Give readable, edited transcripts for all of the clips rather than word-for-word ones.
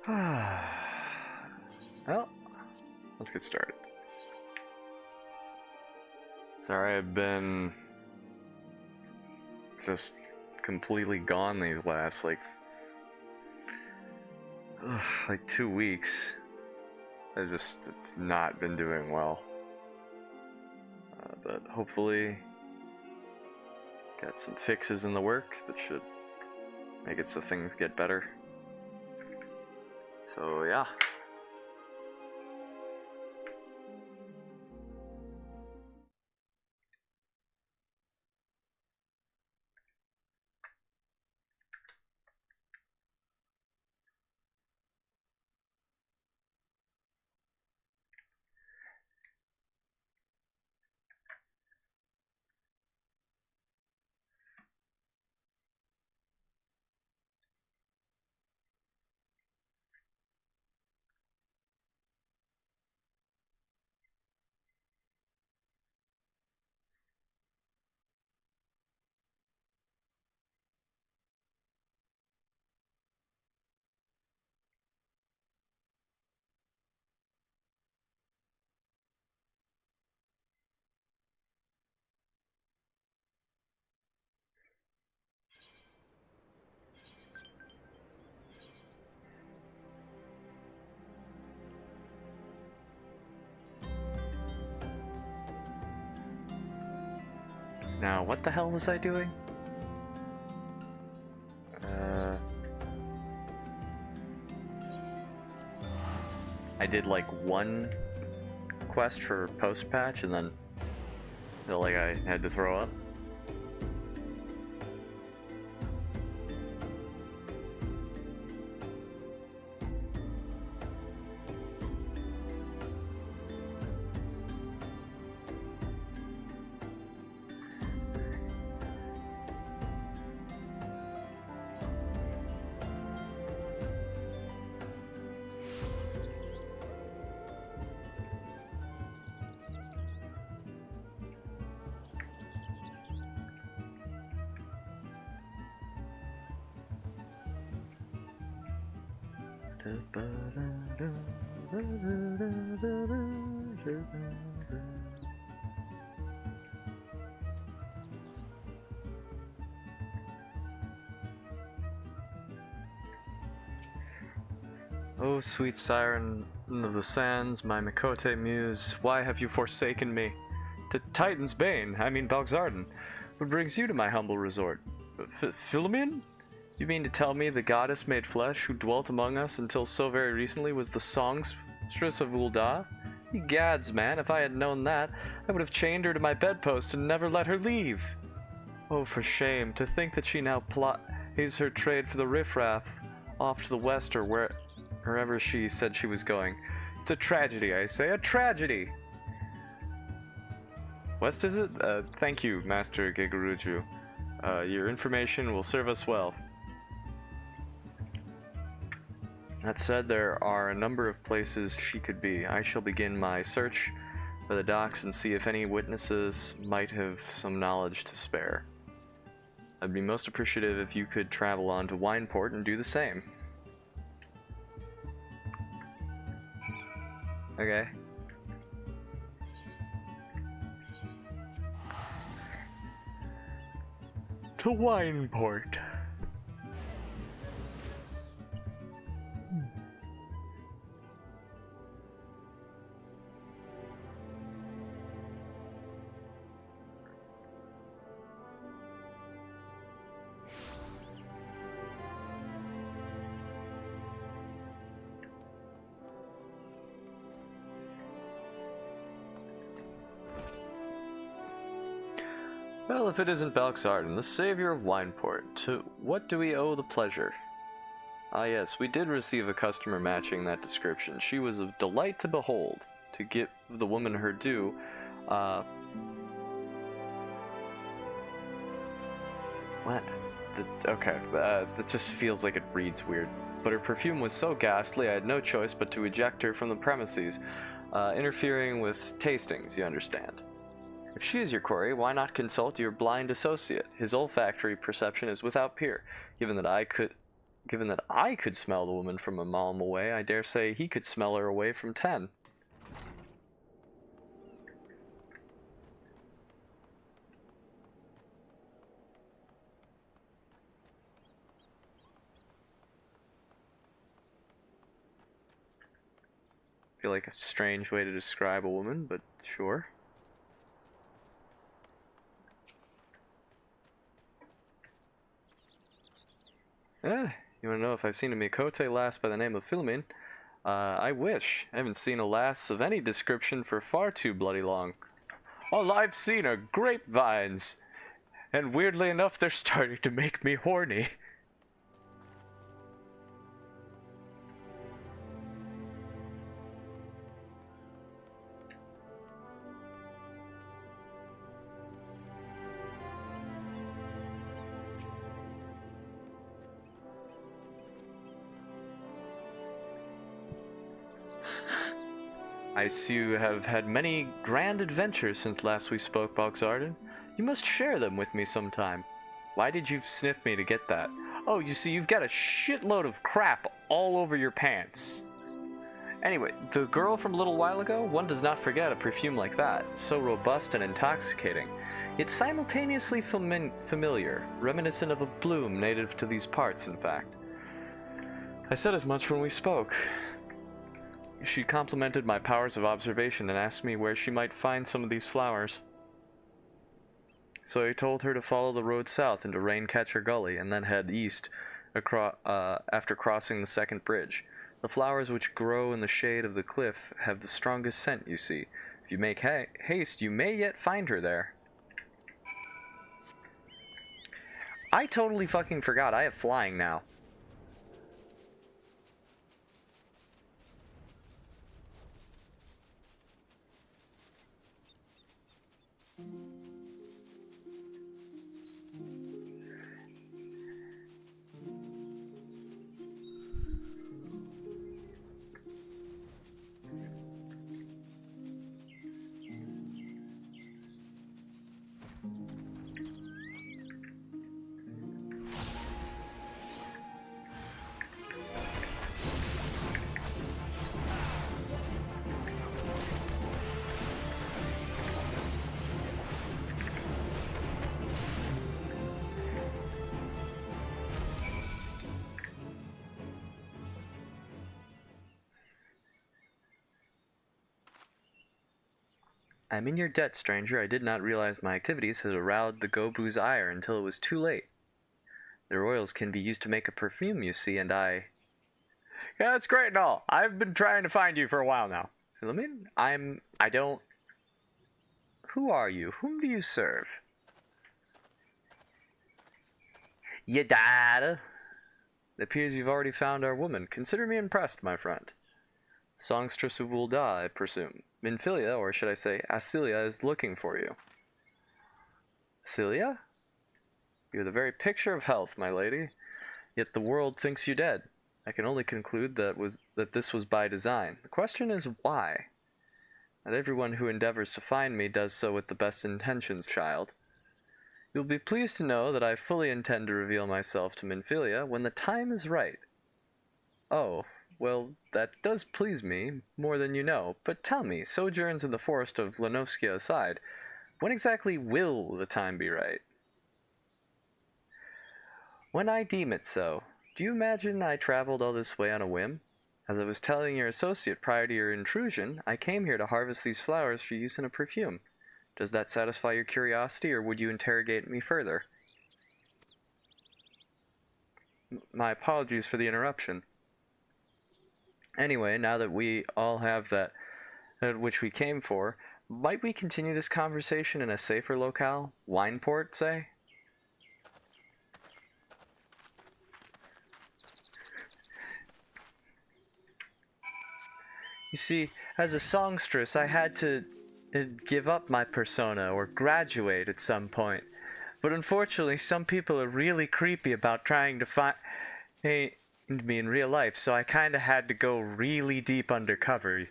Well, let's get started. Sorry, I've been just completely gone these last like 2 weeks. I've just not been doing well, but hopefully got some fixes in the work that should make it so things get better. So yeah. Now, what the hell was I doing? I did like one quest for post-patch and then felt like I had to throw up. Oh, sweet siren of the sands, my Mikote muse, why have you forsaken me? To Titan's bane, I mean Balxardan. What brings you to my humble resort? Philomene? You mean to tell me the goddess made flesh who dwelt among us until so very recently was the songstress of Ul'dah? Gads, man, if I had known that, I would have chained her to my bedpost and never let her leave. Oh, for shame, to think that she now pays her trade for the riffraff off to the west or wherever she said she was going. It's a tragedy, I say, a tragedy! West, is it? Thank you, Master Gegaruju. Your information will serve us well. That said, there are a number of places she could be. I shall begin my search for the docks and see if any witnesses might have some knowledge to spare. I'd be most appreciative if you could travel on to Wineport and do the same. Okay. To Wineport. Well, if it isn't Balxardan, the savior of Wineport, to what do we owe the pleasure? Ah yes, we did receive a customer matching that description. She was a delight to behold. To give the woman her due, what? Okay, that just feels like it reads weird. But her perfume was so ghastly I had no choice but to eject her from the premises, interfering with tastings, you understand. If she is your quarry, why not consult your blind associate? His olfactory perception is without peer, given that I could Given that I could smell the woman from a mile away, I dare say he could smell her away from 10. Feel like a strange way to describe a woman, but sure. You wanna know if I've seen a Mikote lass by the name of Philomene? I wish. I haven't seen a lass of any description for far too bloody long. All I've seen are grapevines, and weirdly enough, they're starting to make me horny. I see you have had many grand adventures since last we spoke, Boxarden. You must share them with me sometime. Why did you sniff me to get that? Oh, you see, you've got a shitload of crap all over your pants. Anyway, the girl from a little while ago, one does not forget a perfume like that, so robust and intoxicating, yet simultaneously familiar, reminiscent of a bloom native to these parts, in fact. I said as much when we spoke. She complimented my powers of observation and asked me where she might find some of these flowers. So I told her to follow the road south into Raincatcher Gully and then head east after crossing the second bridge. The flowers which grow in the shade of the cliff have the strongest scent, you see. If you make haste, you may yet find her there. I totally fucking forgot. I have flying now. I'm in your debt, stranger. I did not realize my activities had aroused the Gobu's ire until it was too late. Their oils can be used to make a perfume, you see, and I... Yeah, that's great and all. I've been trying to find you for a while now. Philomene, I don't... Who are you? Whom do you serve? Ya dad. It appears you've already found our woman. Consider me impressed, my friend. Songstress of Ul'dah, I presume. Minfilia, or should I say Asilia, is looking for you. Asilia? You're the very picture of health, my lady. Yet the world thinks you dead. I can only conclude that this was by design. The question is why? Not everyone who endeavors to find me does so with the best intentions, child. You'll be pleased to know that I fully intend to reveal myself to Minfilia when the time is right. Oh, well, that does please me, more than you know. But tell me, sojourns in the forest of Lenoskia aside, when exactly will the time be right? When I deem it so. Do you imagine I traveled all this way on a whim? As I was telling your associate prior to your intrusion, I came here to harvest these flowers for use in a perfume. Does that satisfy your curiosity, or would you interrogate me further? My apologies for the interruption. Anyway, now that we all have that which we came for, might we continue this conversation in a safer locale? Wineport, say? You see, as a songstress, I had to give up my persona or graduate at some point. But unfortunately, some people are really creepy about trying to find me in real life, so I kind of had to go really deep undercover.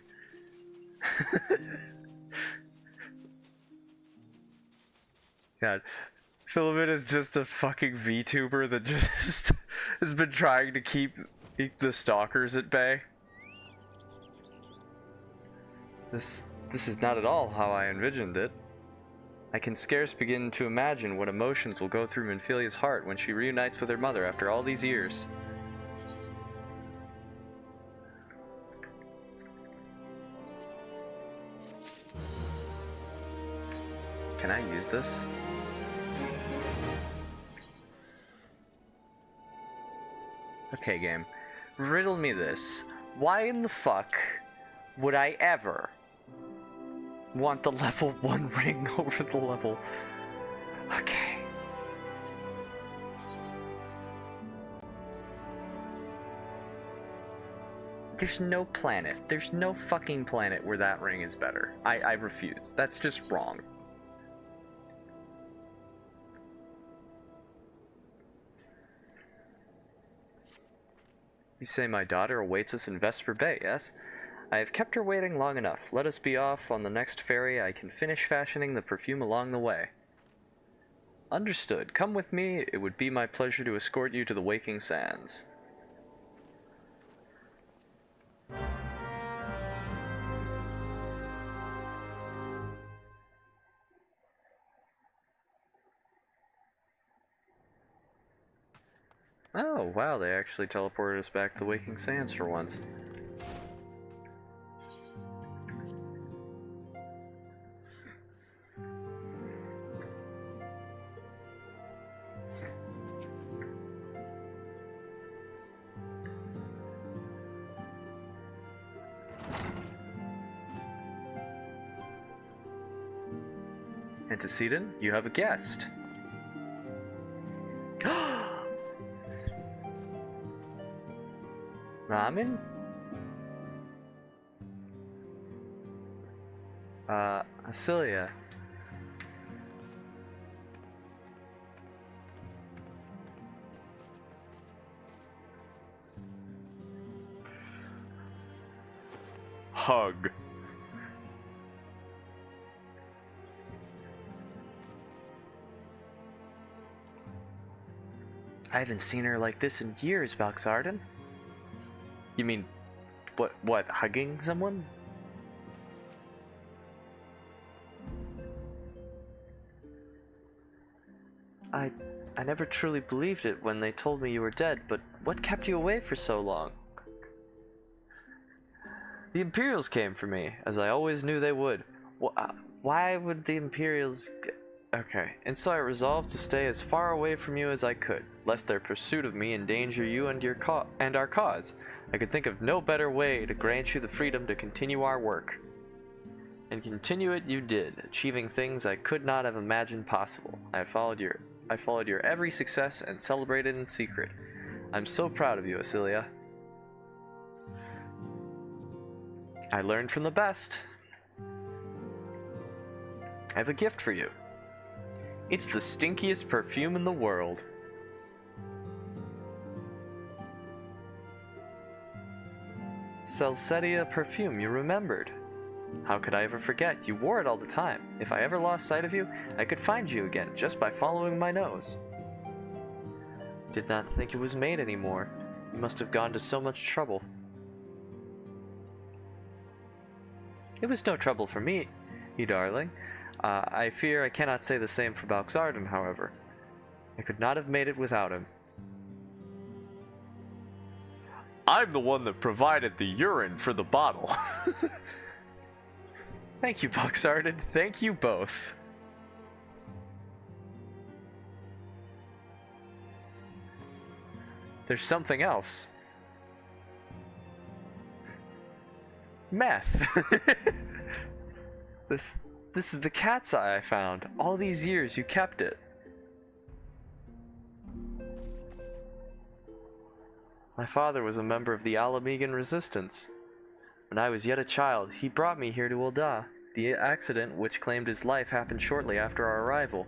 God, Filament is just a fucking VTuber that just has been trying to keep the stalkers at bay. This is not at all how I envisioned it. I can scarce begin to imagine what emotions will go through Minfilia's heart when she reunites with her mother after all these years. Can I use this? Okay, game. Riddle me this. Why in the fuck would I ever want the level 1 ring over the level... Okay. There's no planet. There's no fucking planet where that ring is better. I refuse. That's just wrong. You say my daughter awaits us in Vesper Bay, yes? I have kept her waiting long enough. Let us be off on the next ferry. I can finish fashioning the perfume along the way. Understood. Come with me. It would be my pleasure to escort you to the Waking Sands. Oh, wow, they actually teleported us back to the Waking Sands for once. Antecedent, you have a guest. Ramen? Asilia. Hug. I haven't seen her like this in years, Balxarden. You mean, what, hugging someone? I never truly believed it when they told me you were dead, but what kept you away for so long? The Imperials came for me, as I always knew they would. Why would the Imperials... Okay, and so I resolved to stay as far away from you as I could, lest their pursuit of me endanger you and our cause. I could think of no better way to grant you the freedom to continue our work. And continue it you did, achieving things I could not have imagined possible. I followed your every success and celebrated in secret. I'm so proud of you, Asilia. I learned from the best. I have a gift for you. It's the stinkiest perfume in the world. Celsetia perfume, you remembered. How could I ever forget? You wore it all the time. If I ever lost sight of you, I could find you again just by following my nose. Did not think it was made anymore. You must have gone to so much trouble. It was no trouble for me, you darling. I fear I cannot say the same for Balxarden, however. I could not have made it without him. I'm the one that provided the urine for the bottle. Thank you, Balxarden. Thank you both. There's something else. Meth. This is the cat's eye I found. All these years you kept it. My father was a member of the Alamegan resistance. When I was yet a child, he brought me here to Ul'dah. The accident which claimed his life happened shortly after our arrival.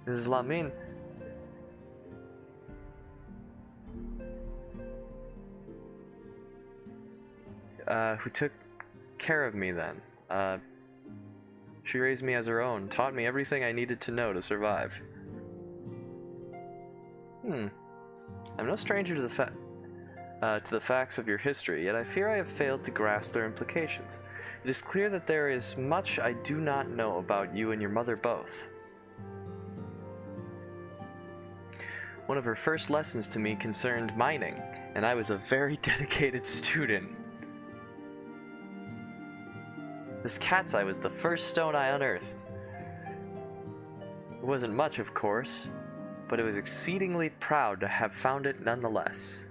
Mrs. Lamin... who took care of me then. She raised me as her own, taught me everything I needed to know to survive. I'm no stranger to the facts of your history, yet I fear I have failed to grasp their implications. It is clear that there is much I do not know about you and your mother both. One of her first lessons to me concerned mining, and I was a very dedicated student. This cat's eye was the first stone I unearthed. It wasn't much, of course, but I was exceedingly proud to have found it nonetheless.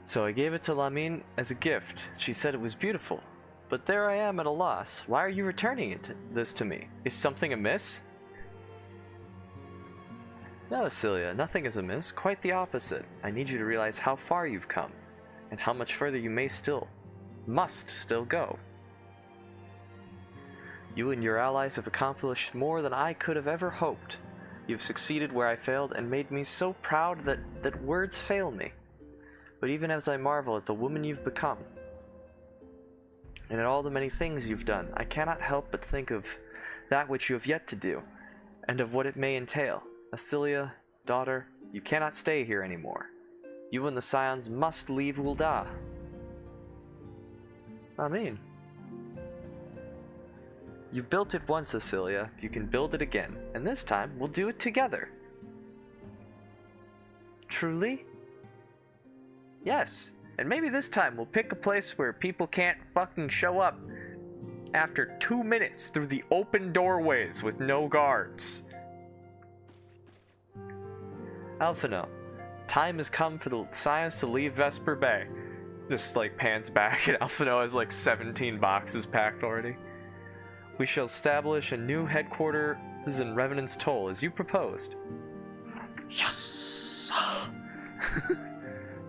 So I gave it to Lamine as a gift. She said it was beautiful. But there I am at a loss. Why are you returning this to me? Is something amiss? No, Celia, nothing is amiss. Quite the opposite. I need you to realize how far you've come, and how much further you must still go. You and your allies have accomplished more than I could have ever hoped. You've succeeded where I failed and made me so proud that words fail me. But even as I marvel at the woman you've become, and at all the many things you've done, I cannot help but think of that which you have yet to do, and of what it may entail. Celia, daughter, you cannot stay here anymore. You and the Scions must leave Ul'dah. You built it once, Cecilia. You can build it again, and this time we'll do it together. Truly? Yes, and maybe this time we'll pick a place where people can't fucking show up after 2 minutes through the open doorways with no guards. Alphino, time has come for the Scions to leave Vesper Bay. Just like pans back and Alphino has like 17 boxes packed already. We shall establish a new headquarters in Revenant's Toll as you proposed. Yes!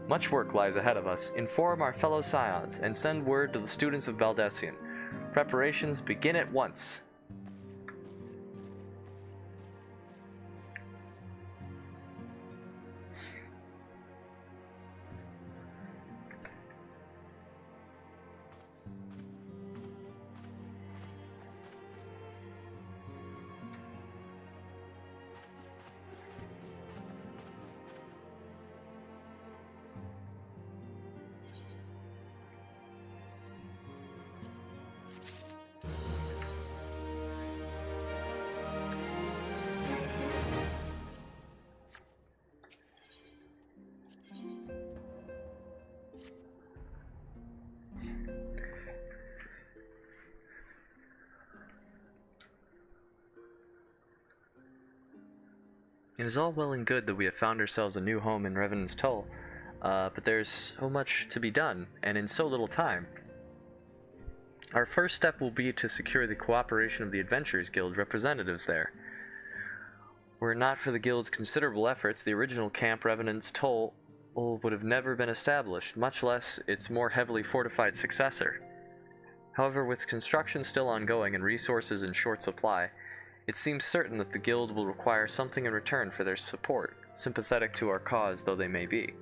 Much work lies ahead of us. Inform our fellow Scions and send word to the students of Baldesion. Preparations begin at once. It is all well and good that we have found ourselves a new home in Revenant's Toll, but there's so much to be done, and in so little time. Our first step will be to secure the cooperation of the Adventurers Guild representatives there. Were it not for the Guild's considerable efforts, the original camp Revenant's Toll would have never been established, much less its more heavily fortified successor. However, with construction still ongoing and resources in short supply, it seems certain that the Guild will require something in return for their support, sympathetic to our cause though they may be.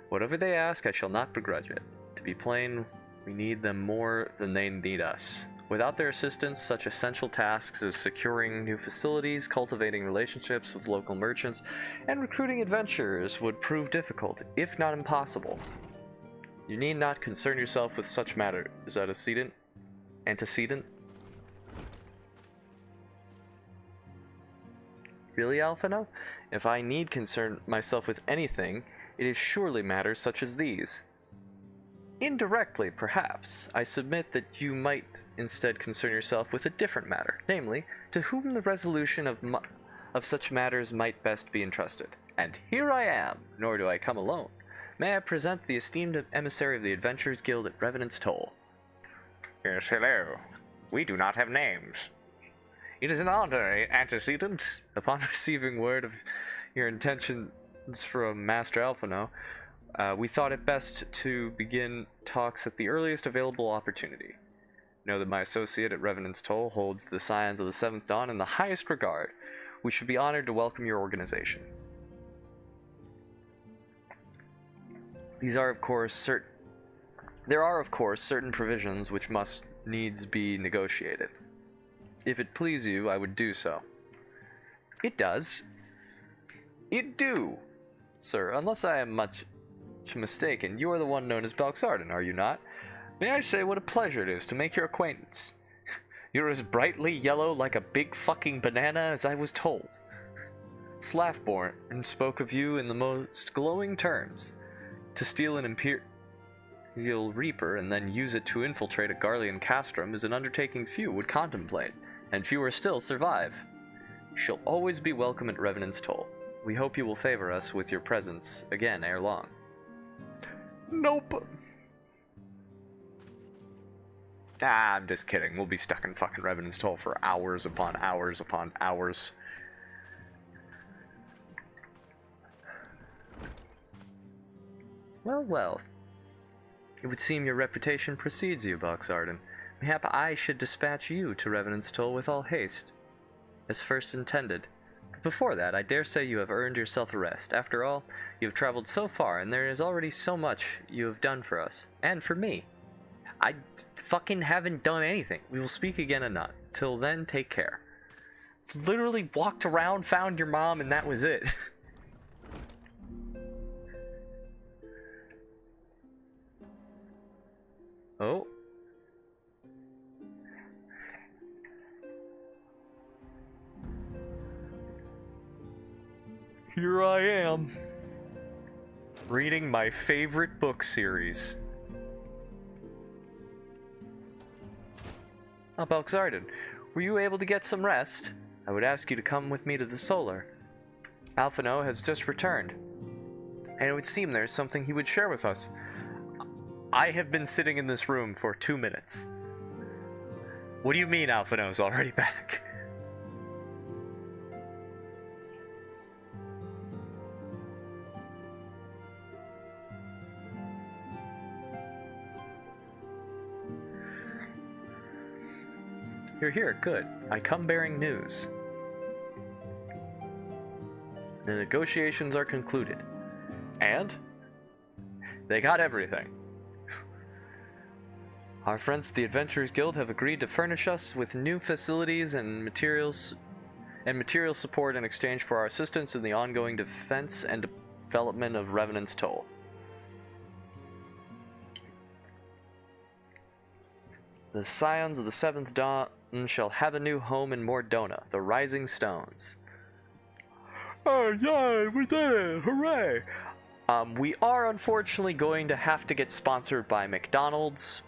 Whatever they ask, I shall not begrudge it. To be plain, we need them more than they need us. Without their assistance, such essential tasks as securing new facilities, cultivating relationships with local merchants, and recruiting adventurers would prove difficult, if not impossible. You need not concern yourself with such matters, antecedent? Really, Alphino? If I need concern myself with anything, it is surely matters such as these. Indirectly, perhaps, I submit that you might instead concern yourself with a different matter, namely, to whom the resolution of such matters might best be entrusted. And here I am, nor do I come alone. May I present the esteemed emissary of the Adventurers Guild at Revenant's Toll? Yes, hello. We do not have names. It is an honorary antecedent. Upon receiving word of your intentions from Master Alphino, we thought it best to begin talks at the earliest available opportunity. Know that my associate at Revenant's Toll holds the Scions of the Seventh Dawn in the highest regard. We should be honored to welcome your organization. These are, of course, There are, of course, certain provisions which must needs be negotiated. If it please you, I would do so. It does. It do, sir, unless I am much mistaken. You are the one known as Belxarden, are you not? May I say what a pleasure it is to make your acquaintance. You're as brightly yellow like a big fucking banana as I was told. Slaffborn spoke of you in the most glowing terms. To steal an Imperial Reaper and then use it to infiltrate a Garlean castrum is an undertaking few would contemplate, and fewer still survive. She'll always be welcome at Revenant's Toll. We hope you will favor us with your presence again ere long. Nope. I'm just kidding. We'll be stuck in fucking Revenant's Toll for hours upon hours upon hours. Well, well. It would seem your reputation precedes you, Belxarden. Mayhap I should dispatch you to Revenant's Toll with all haste, as first intended. But before that, I dare say you have earned yourself a rest. After all, you have traveled so far, and there is already so much you have done for us, and for me. I fucking haven't done anything. We will speak again anon. Till then, take care. Literally walked around, found your mom, and that was it. Oh. Here I am, reading my favorite book series. Oh, Belxarden, were you able to get some rest? I would ask you to come with me to the Solar. Alphino has just returned, and it would seem there is something he would share with us. I have been sitting in this room for 2 minutes. What do you mean Alphino's already back? You're here, good. I come bearing news. The negotiations are concluded. And? They got everything. Our friends at the Adventurers Guild have agreed to furnish us with new facilities and material support in exchange for our assistance in the ongoing defense and development of Revenant's Toll. The Scions of the Seventh Dawn shall have a new home in Mordona, the Rising Stones. Oh, yay, we did it! Hooray! We are unfortunately going to have to get sponsored by McDonald's,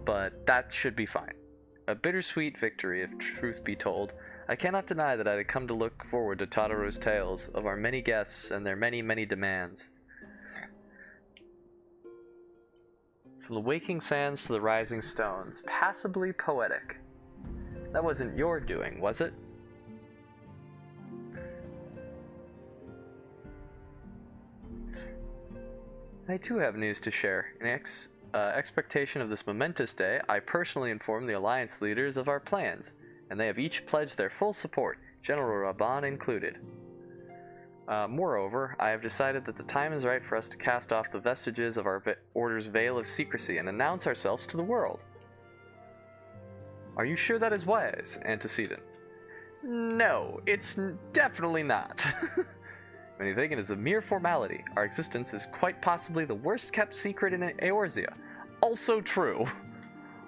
but that should be fine. A bittersweet victory, if truth be told. I cannot deny that I had come to look forward to Totaro's tales of our many guests and their many, many demands. From the waking sands to the rising stones, passably poetic. That wasn't your doing, was it? I too have news to share. In expectation of this momentous day, I personally informed the Alliance leaders of our plans, and they have each pledged their full support, General Raban included. Moreover, I have decided that the time is right for us to cast off the vestiges of our Order's veil of secrecy and announce ourselves to the world. Are you sure that is wise, Antecedent? No, it's definitely not. When you think it is a mere formality, our existence is quite possibly the worst kept secret in Eorzea. Also true.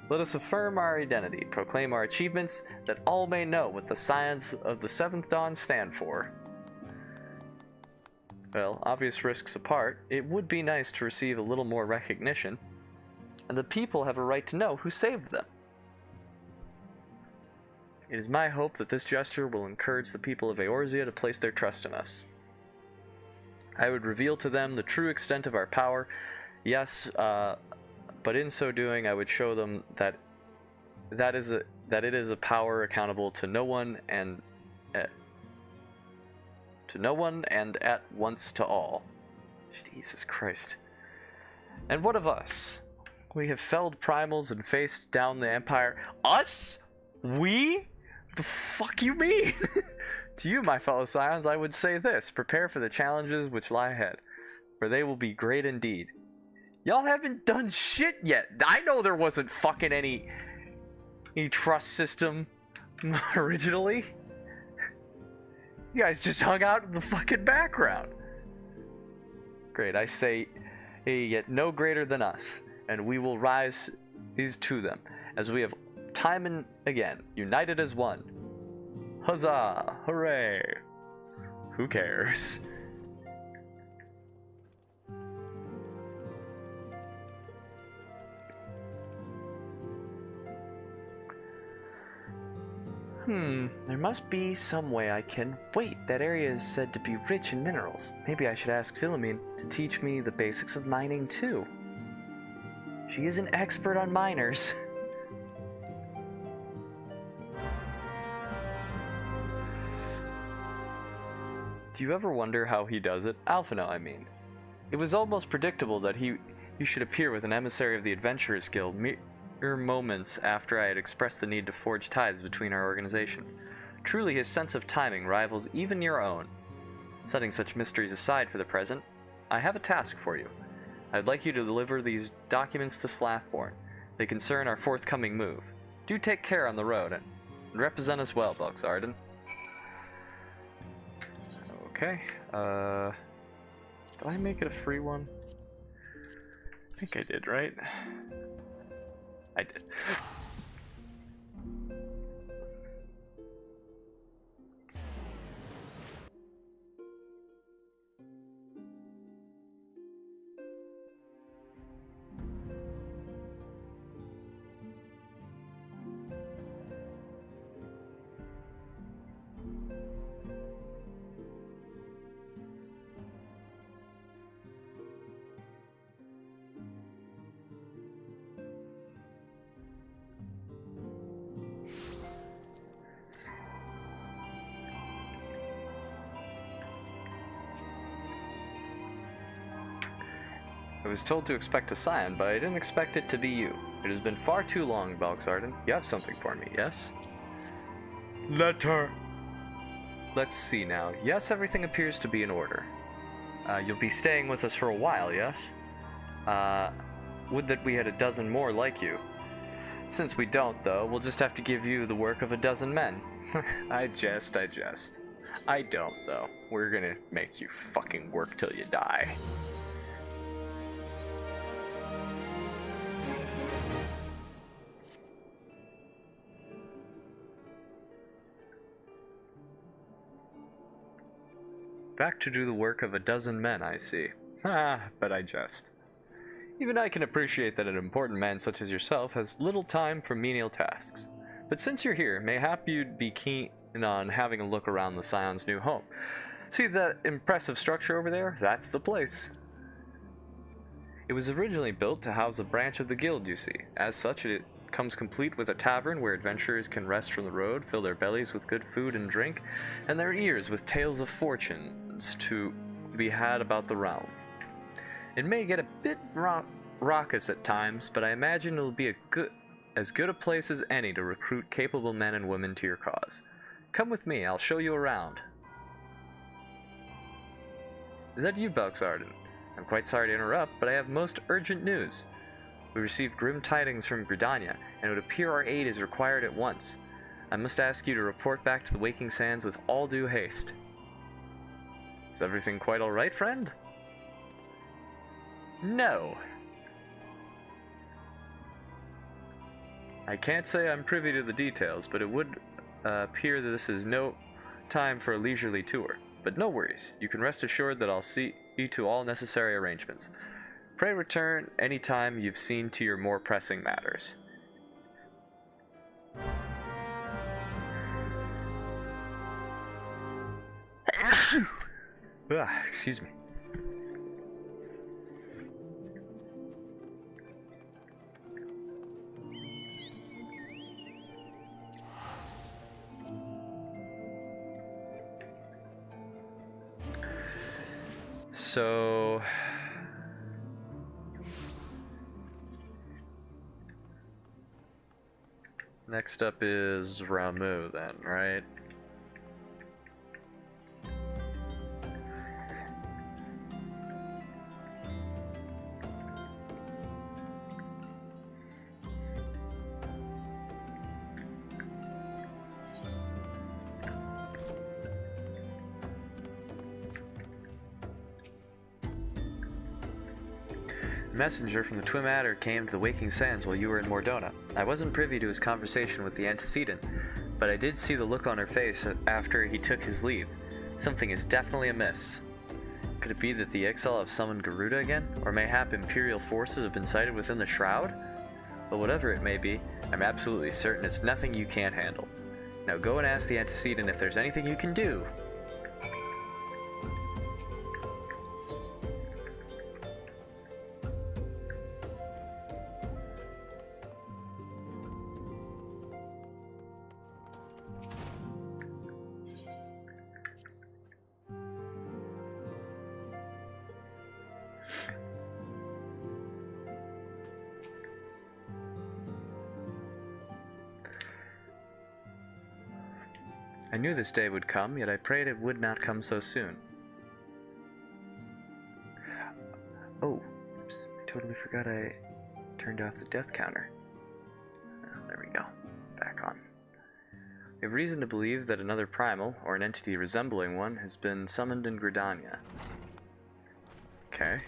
Let us affirm our identity, proclaim our achievements, that all may know what the Scions of the Seventh Dawn stand for. Well, obvious risks apart, it would be nice to receive a little more recognition, and the people have a right to know who saved them. It is my hope that this gesture will encourage the people of Eorzea to place their trust in us. I would reveal to them the true extent of our power, yes, but in so doing I would show them that it is a power accountable to no one and at once to all. Jesus Christ. And what of us? We have felled primals and faced down the Empire. Us? We? The fuck you mean? To you, my fellow Scions, I would say this: prepare for the challenges which lie ahead, for they will be great indeed. Y'all haven't done shit yet. I know there wasn't fucking any trust system originally. You guys just hung out in the fucking background. Great, I say, yet no greater than us, and we will rise these to them, as we have time and again, united as one. Huzzah! Hooray! Who cares? There must be some way I can... Wait, that area is said to be rich in minerals. Maybe I should ask Philomene to teach me the basics of mining too. She is an expert on miners. Do you ever wonder how he does it? Alphino, I mean. It was almost predictable that you should appear with an emissary of the Adventurers Guild mere moments after I had expressed the need to forge ties between our organizations. Truly, his sense of timing rivals even your own. Setting such mysteries aside for the present, I have a task for you. I'd like you to deliver these documents to Slathborn. They concern our forthcoming move. Do take care on the road, and represent us well, Boxarden. Okay, did I make it a free one? I think I did, right? I did. I was told to expect a scion, but I didn't expect it to be you. It has been far too long, Boxarden. You have something for me, yes? Letter! Let's see now. Yes, everything appears to be in order. You'll be staying with us for a while, yes? Would that we had a dozen more like you. Since we don't, though, we'll just have to give you the work of a dozen men. I jest. I don't, though. We're gonna make you fucking work till you die. Back to do the work of a dozen men, I see. But I jest. Even I can appreciate that an important man such as yourself has little time for menial tasks. But since you're here, mayhap you'd be keen on having a look around the Scion's new home. See that impressive structure over there? That's the place. It was originally built to house a branch of the guild, you see. As such, it comes complete with a tavern where adventurers can rest from the road, fill their bellies with good food and drink, and their ears with tales of fortunes to be had about the realm. It may get a bit raucous at times, but I imagine it'll be as good a place as any to recruit capable men and women to your cause. Come with me, I'll show you around. Is that you, Boxarden? I'm quite sorry to interrupt, but I have most urgent news. We received grim tidings from Gridania, and it would appear our aid is required at once. I must ask you to report back to the Waking Sands with all due haste. Is everything quite all right, friend? No. I can't say I'm privy to the details, but it would appear that this is no time for a leisurely tour. But no worries, you can rest assured that I'll see to all necessary arrangements. Pray return any time you've seen to your more pressing matters. Excuse me. So... next up is Ramu then, right? messenger from the Twin Adder came to the Waking Sands while you were in Mordona. I wasn't privy to his conversation with the antecedent, but I did see the look on her face after he took his leave. Something is definitely amiss. Could it be that the Ixal have summoned Garuda again? Or mayhap Imperial forces have been sighted within the Shroud? But whatever it may be, I'm absolutely certain it's nothing you can't handle. Now go and ask the antecedent if there's anything you can do. I knew this day would come, yet I prayed it would not come so soon. Oh, oops, I totally forgot I turned off the death counter. Oh, there we go. Back on. We have reason to believe that another primal, or an entity resembling one, has been summoned in Gridania. Okay.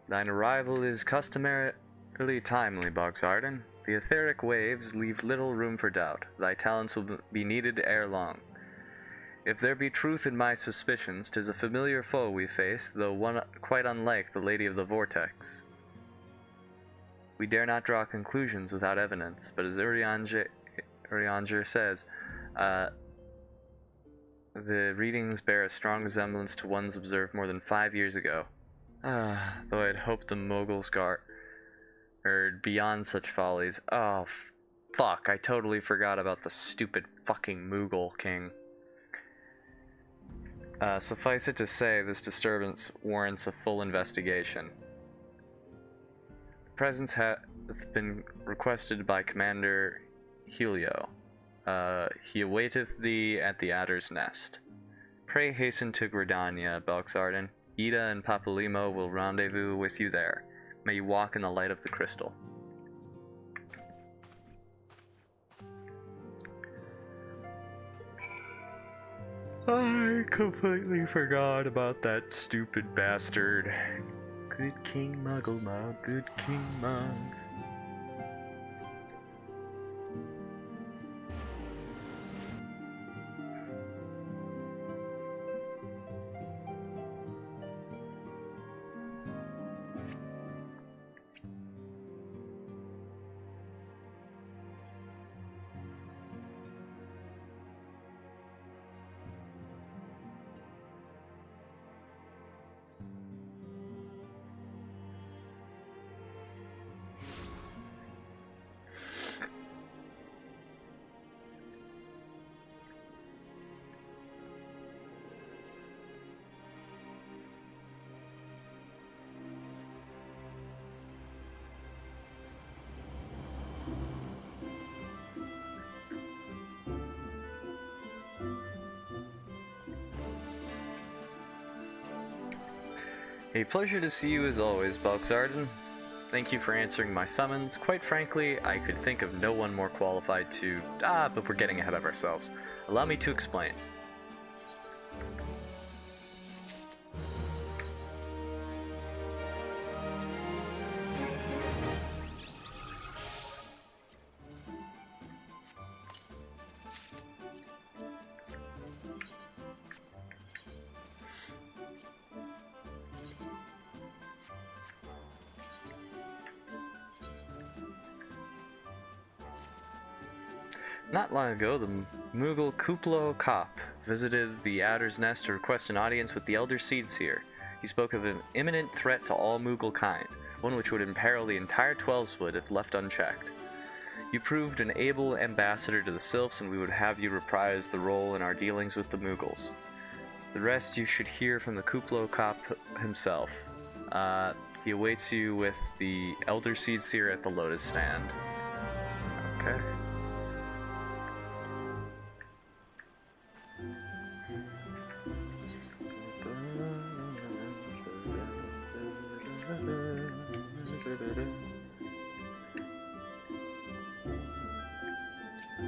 Thine arrival is customarily timely, Bogsarden. The etheric waves leave little room for doubt. Thy talents will be needed ere long. If there be truth in my suspicions, 'tis a familiar foe we face, though one quite unlike the Lady of the Vortex. We dare not draw conclusions without evidence, but as Urianger says, the readings bear a strong resemblance to ones observed more than 5 years ago. Though I had hoped the Moguls erred beyond such follies. Oh, fuck, I totally forgot about the stupid fucking Mughal king. Suffice it to say, this disturbance warrants a full investigation. The presence hath been requested by Commander Helio. He awaiteth thee at the Adder's Nest. Pray hasten to Gridania, Bogsarden. Ida and Papalymo will rendezvous with you there. May you walk in the light of the crystal. I completely forgot about that stupid bastard. Good King Muggle Mug, good King Mug. A pleasure to see you as always, Bogsarden. Thank you for answering my summons. Quite frankly, I could think of no one more qualified to... but we're getting ahead of ourselves. Allow me to explain. Not long ago, the Mughal Kuplo Kop visited the Adder's Nest to request an audience with the Elder Seedseer. He spoke of an imminent threat to all Mughal kind, one which would imperil the entire Twelveswood if left unchecked. You proved an able ambassador to the Sylphs, and we would have you reprise the role in our dealings with the Mughals. The rest you should hear from the Kuplo Kop himself. He awaits you with the Elder Seedseer at the Lotus Stand. Okay.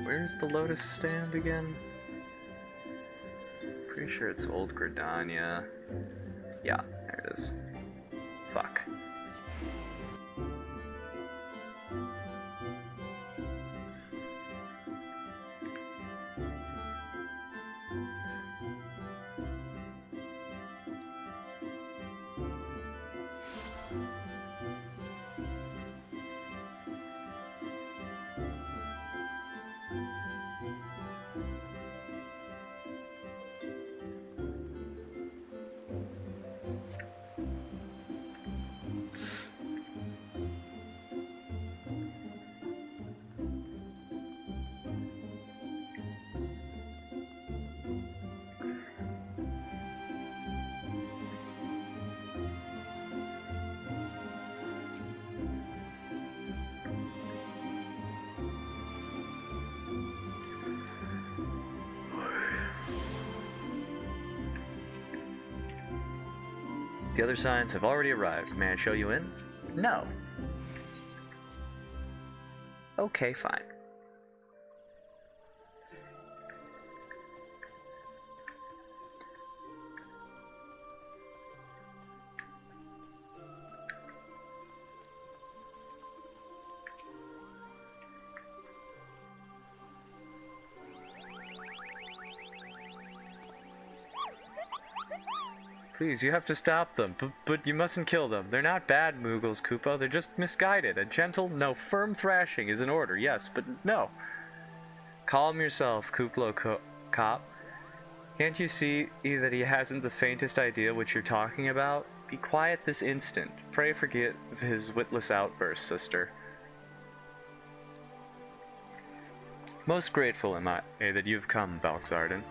Where's the Lotus Stand again? Pretty sure it's Old Gridania. Yeah, there it is. Fuck. The other signs have already arrived. May I show you in? No. Okay, fine. Please, you have to stop them, but you mustn't kill them. They're not bad Moogles, Koopa. They're just misguided. A gentle, no, firm thrashing is in order, yes, but no. Calm yourself, Kuplo Cop. Can't you see that he hasn't the faintest idea what you're talking about? Be quiet this instant. Pray forgive his witless outburst, sister. Most grateful am I that you've come, Balxarden.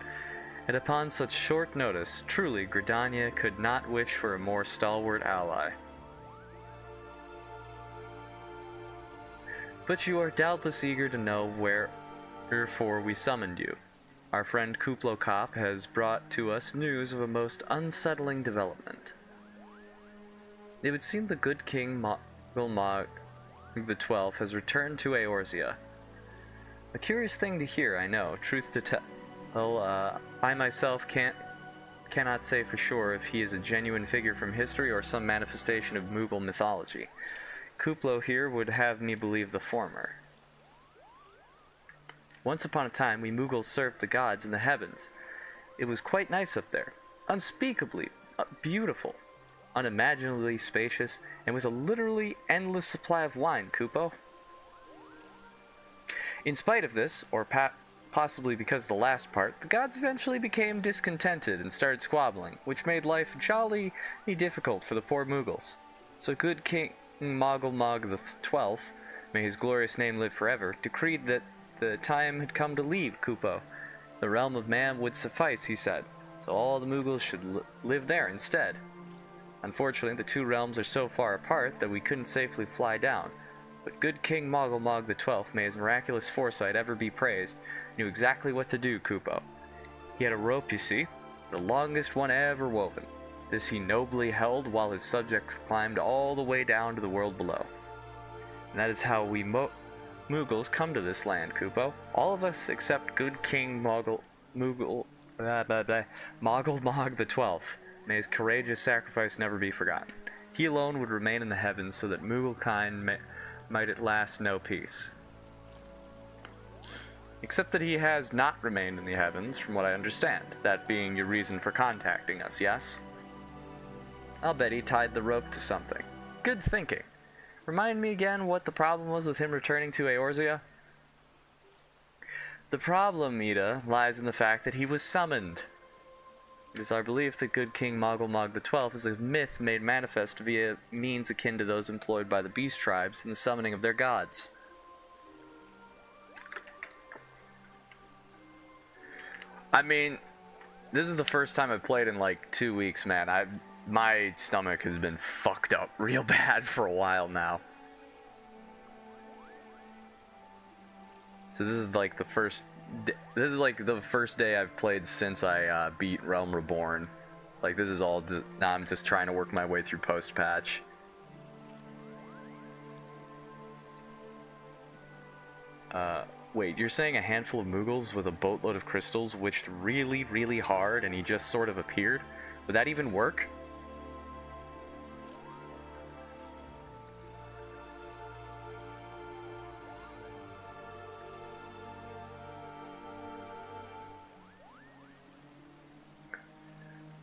And upon such short notice, truly Gridania could not wish for a more stalwart ally. But you are doubtless eager to know wherefore we summoned you. Our friend Kuplo Cop has brought to us news of a most unsettling development. It would seem the good King Mogulmog the XII has returned to Eorzea. A curious thing to hear, I know, truth to tell. I myself cannot say for sure if he is a genuine figure from history or some manifestation of Moogle mythology. Kuplo here would have me believe the former. Once upon a time, we Moogles served the gods in the heavens. It was quite nice up there. Unspeakably beautiful. Unimaginably spacious, and with a literally endless supply of wine, Kupo. In spite of this, or possibly because of the last part, the gods eventually became discontented and started squabbling, which made life jolly difficult for the poor Moogles. So good King Mogulmog the XII, may his glorious name live forever, decreed that the time had come to leave Kupo. The realm of man would suffice, he said, so all the Moogles should live there instead. Unfortunately, the two realms are so far apart that we couldn't safely fly down. But good King Mogulmog the XII, may his miraculous foresight ever be praised, knew exactly what to do, Kupo. He had a rope, you see, the longest one ever woven. This he nobly held while his subjects climbed all the way down to the world below. And that is how we Moogles come to this land, Kupo. All of us except good King Mogulmog the XII. May his courageous sacrifice never be forgotten. He alone would remain in the heavens so that Mooglekind might at last know peace. Except that he has not remained in the heavens, from what I understand, that being your reason for contacting us, yes? I'll bet he tied the rope to something. Good thinking. Remind me again what the problem was with him returning to Eorzea? The problem, Ida, lies in the fact that he was summoned. It is our belief that good King Mogulmog the XII is a myth made manifest via means akin to those employed by the beast tribes in the summoning of their gods. I mean, this is the first time I've played in like 2 weeks, man. My stomach has been fucked up real bad for a while now. So this is like the first day I've played since I beat Realm Reborn. Like, this is all now I'm just trying to work my way through post-patch. Wait, you're saying a handful of Moogles with a boatload of crystals wished really, really hard and he just sort of appeared? Would that even work?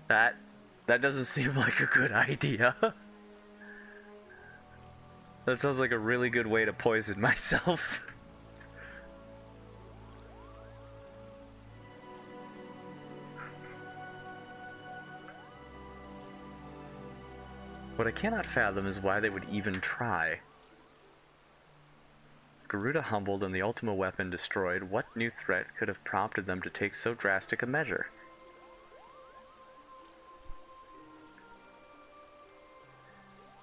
That doesn't seem like a good idea. That sounds like a really good way to poison myself. What I cannot fathom is why they would even try. Garuda humbled and the Ultima weapon destroyed, what new threat could have prompted them to take so drastic a measure?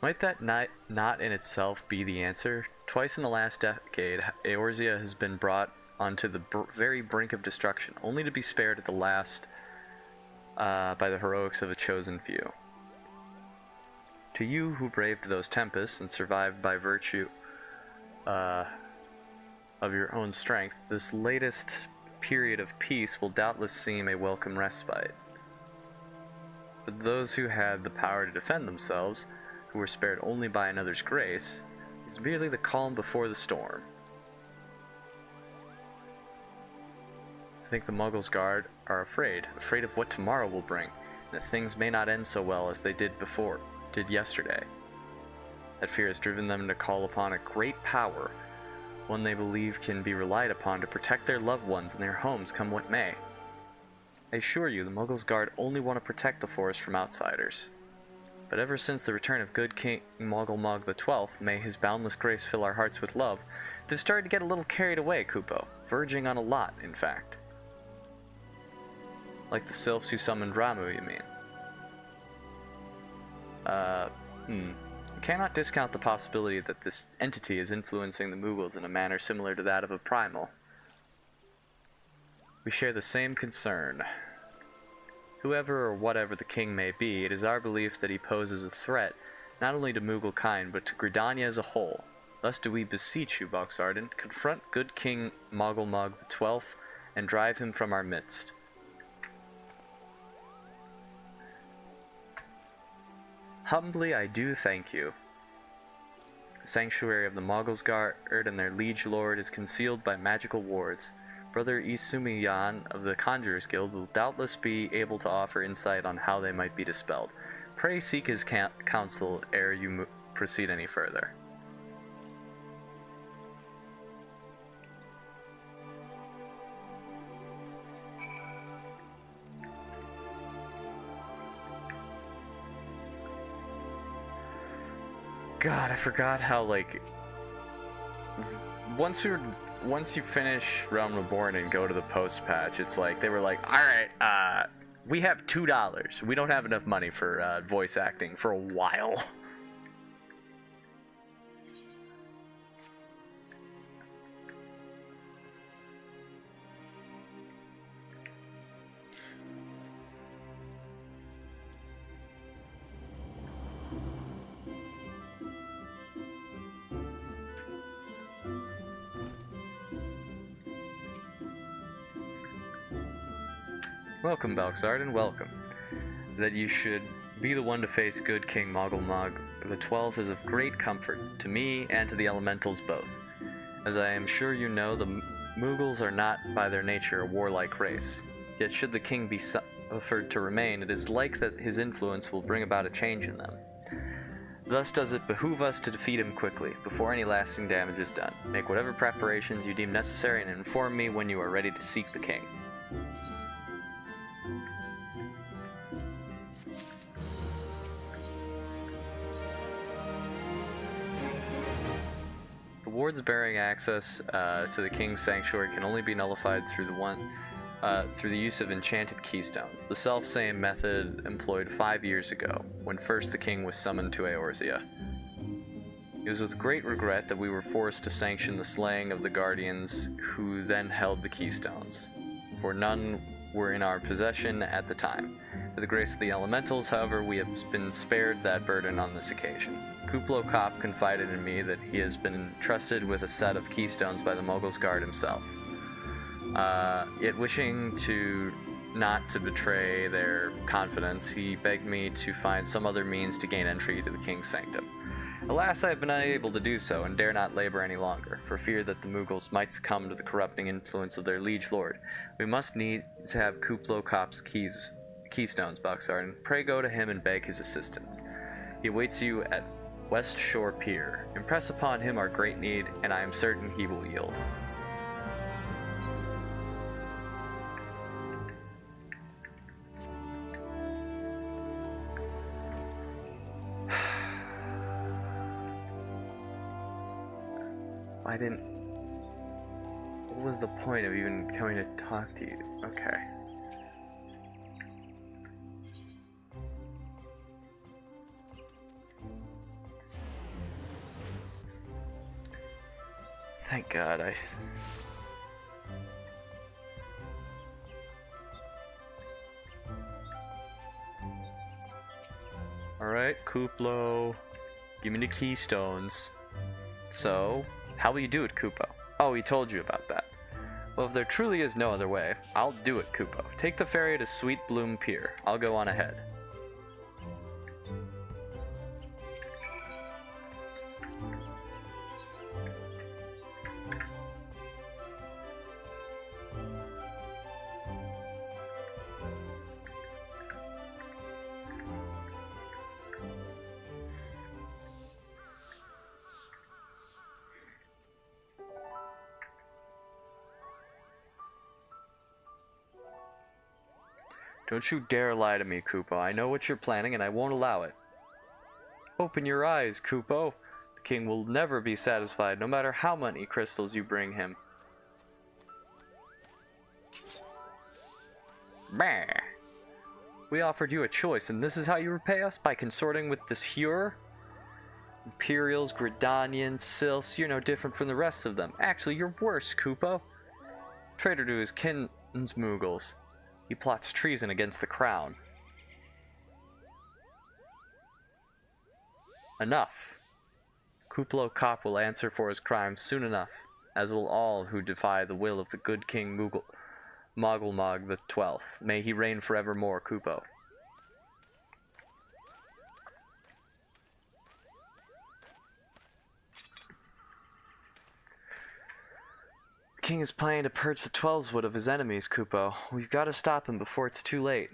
Might that not in itself be the answer? Twice in the last decade, Eorzea has been brought onto the very brink of destruction, only to be spared at the last by the heroics of a chosen few. To you who braved those tempests and survived by virtue of your own strength, this latest period of peace will doubtless seem a welcome respite. But those who had the power to defend themselves, who were spared only by another's grace, is merely the calm before the storm. I think the Muggles' Guard are afraid of what tomorrow will bring, and that things may not end so well as they did yesterday. That fear has driven them to call upon a great power, one they believe can be relied upon to protect their loved ones and their homes come what may. I assure you, the Muggles' Guard only want to protect the forest from outsiders. But ever since the return of good King Moggle XII, may his boundless grace fill our hearts with love, they've started to get a little carried away, Kupo, verging on a lot, in fact. Like the sylphs who summoned Ramu, you mean? I cannot discount the possibility that this entity is influencing the Muggles in a manner similar to that of a primal. We share the same concern. Whoever or whatever the king may be, it is our belief that he poses a threat not only to Moogle kind, but to Gridania as a whole. Thus do we beseech you, Boxarden, confront good King Moggle XII and drive him from our midst. Humbly I do thank you. The sanctuary of the Muggles' Guard and their liege lord is concealed by magical wards. Brother Isumiyan of the Conjurers Guild will doubtless be able to offer insight on how they might be dispelled. Pray seek his counsel ere you proceed any further. God, I forgot how, like, once you finish Realm Reborn and go to the post patch, it's like they were like, all right, we have $2. We don't have enough money for voice acting for a while. Welcome, Belxarden, welcome. That you should be the one to face good King Moggle XII is of great comfort to me and to the elementals both. As I am sure you know, the Muggles are not by their nature a warlike race. Yet should the king be suffered to remain, it is like that his influence will bring about a change in them. Thus does it behoove us to defeat him quickly, before any lasting damage is done. Make whatever preparations you deem necessary and inform me when you are ready to seek the king. Wards bearing access to the King's Sanctuary can only be nullified through the use of enchanted keystones, the self-same method employed 5 years ago, when first the King was summoned to Eorzea. It was with great regret that we were forced to sanction the slaying of the Guardians who then held the keystones, for none were in our possession at the time. By the grace of the Elementals, however, we have been spared that burden on this occasion. Kuplo Kopp confided in me that he has been entrusted with a set of keystones by the Muggles' Guard himself. Yet wishing not to betray their confidence, he begged me to find some other means to gain entry to the King's Sanctum. Alas, I have been unable to do so, and dare not labor any longer, for fear that the Muggles might succumb to the corrupting influence of their liege lord. We must needs have Kuplo Kopp's keys keystones, Boxarden. Pray go to him and beg his assistance. He awaits you at West Shore Pier. Impress upon him our great need, and I am certain he will yield. I didn't... What was the point of even coming to talk to you? Okay. Thank God I... Alright, Kuplo. Give me the keystones. So, how will you do it, Kupo? Oh, he told you about that. Well, if there truly is no other way, I'll do it, Kupo. Take the ferry to Sweet Bloom Pier. I'll go on ahead. Don't you dare lie to me, Kupo. I know what you're planning, and I won't allow it. Open your eyes, Kupo. The king will never be satisfied, no matter how many crystals you bring him. Bah. We offered you a choice, and this is how you repay us? By consorting with this Hure? Imperials, Gridanians, Sylphs, you're no different from the rest of them. Actually, you're worse, Kupo. Traitor to his kinsmoogles. He plots treason against the crown. Enough. Kuplo Kop will answer for his crimes soon enough, as will all who defy the will of the good King Mogulmog the 12th. May he reign forevermore, Kupo. The king is planning to purge the Twelveswood of his enemies, Kupo. We've got to stop him before it's too late.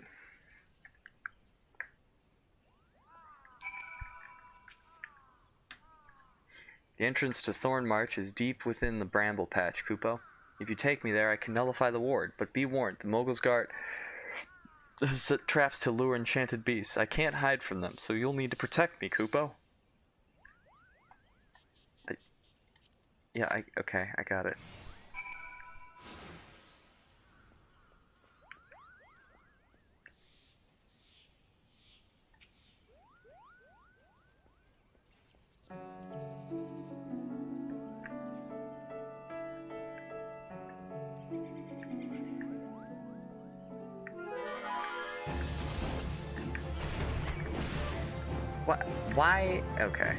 The entrance to Thorn March is deep within the bramble patch, Kupo. If you take me there, I can nullify the ward, but be warned, the Mogulsguard has traps to lure enchanted beasts. I can't hide from them, so you'll need to protect me, Kupo. Okay, I got it. What? Why? Okay.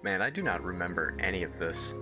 Man, I do not remember any of this.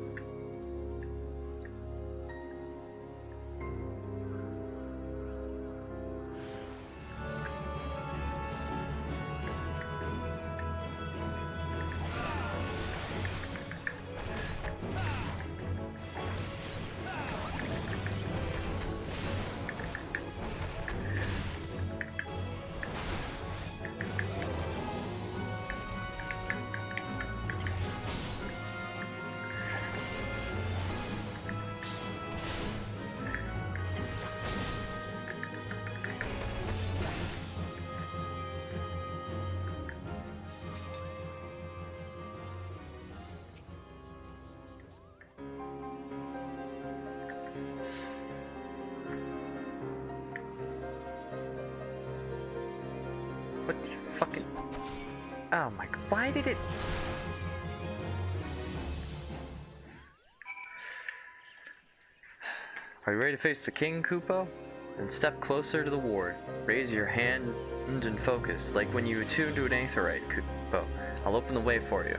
What the fucking... Oh my god, why did it... Are you ready to face the king, Kupo? Then step closer to the ward. Raise your hand and focus, like when you attune to an aetherite, Kupo. I'll open the way for you.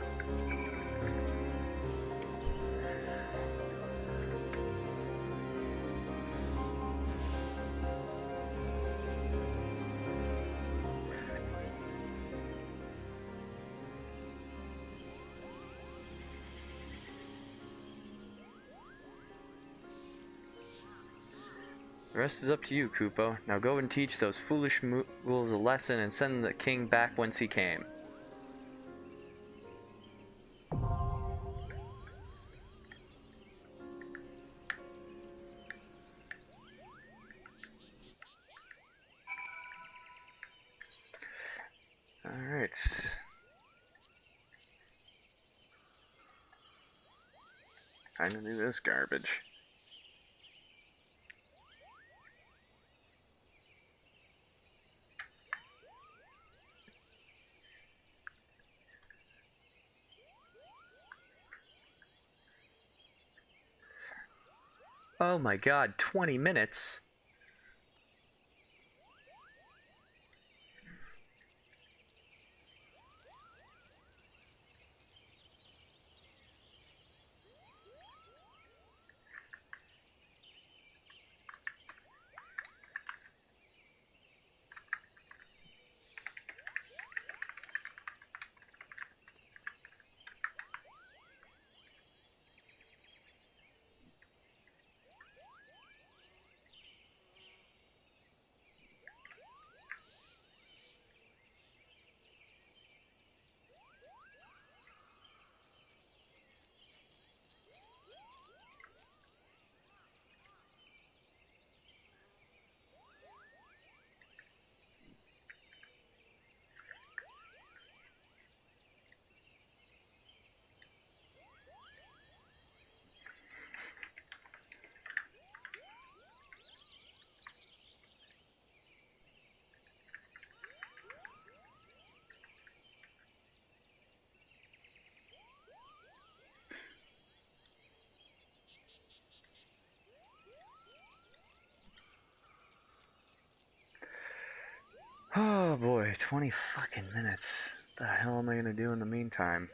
The rest is up to you, Kupo. Now go and teach those foolish mules a lesson and send the king back whence he came. Alright. Time to do this garbage. Oh my god, 20 minutes? Oh boy, 20 fucking minutes. What the hell am I gonna do in the meantime?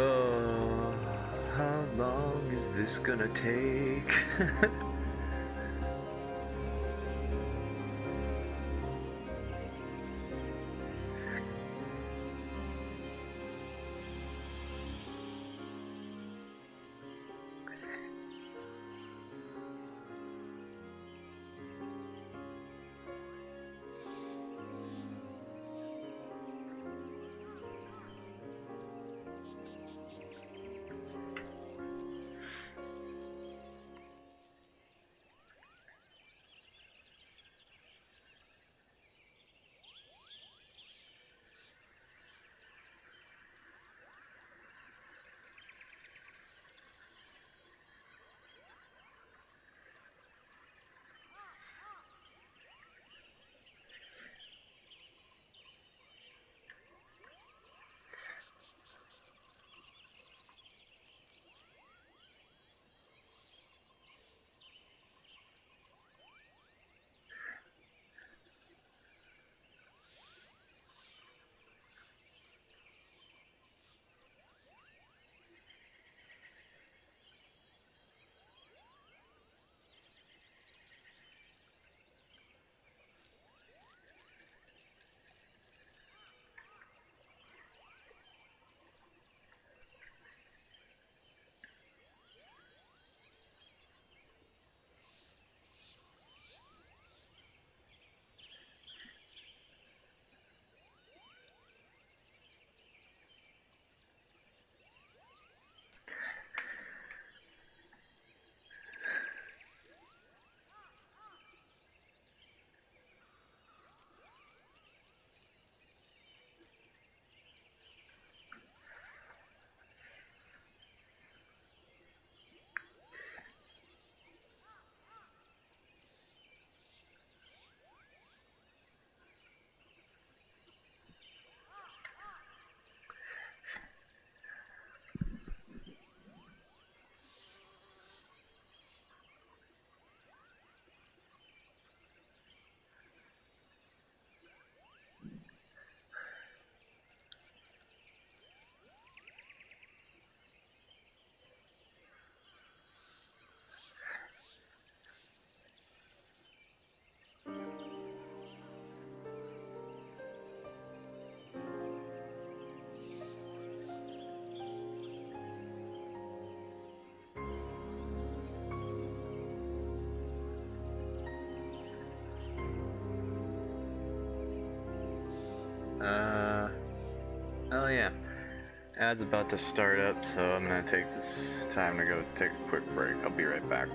Oh, how long is this gonna take? Oh yeah. Ad's about to start up, so I'm gonna take this time to go take a quick break. I'll be right back.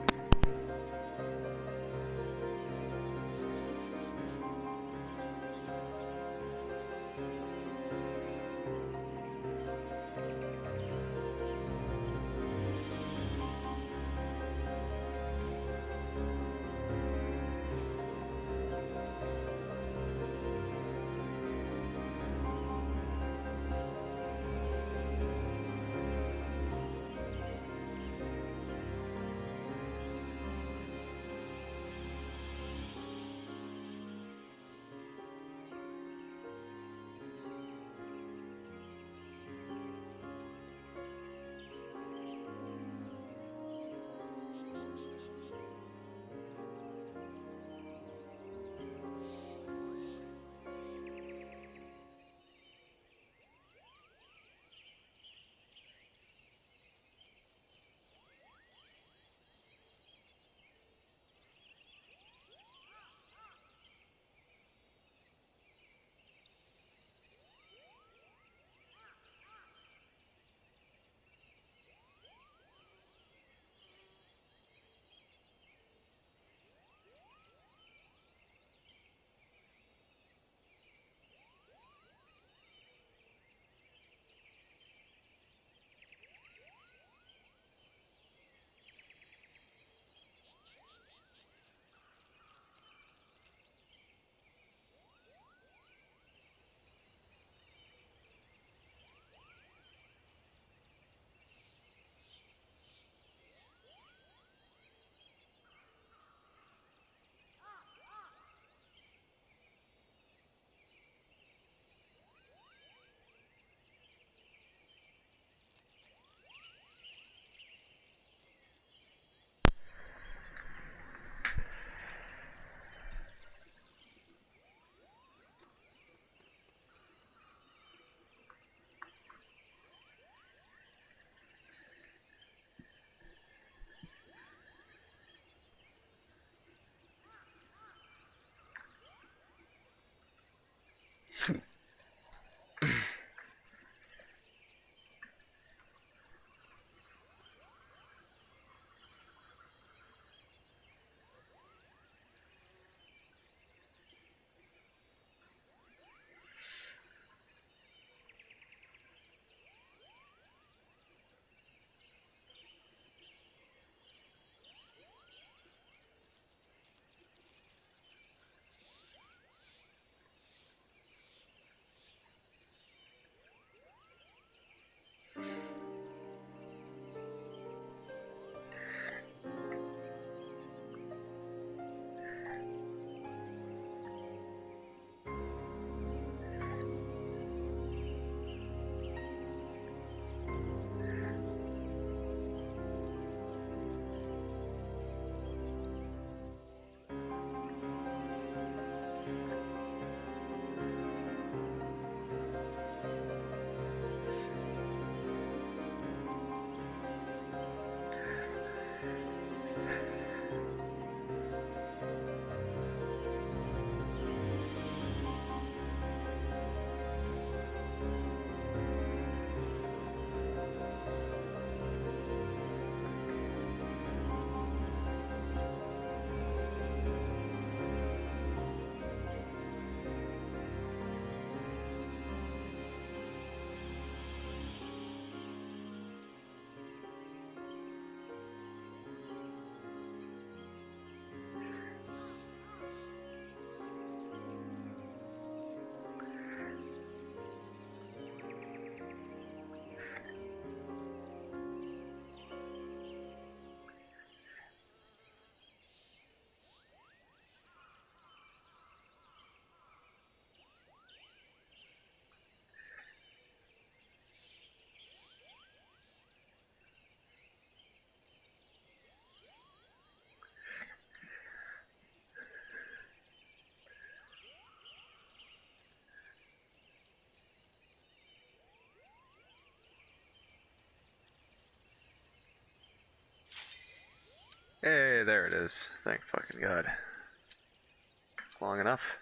Hey, there it is. Thank fucking God. Long enough.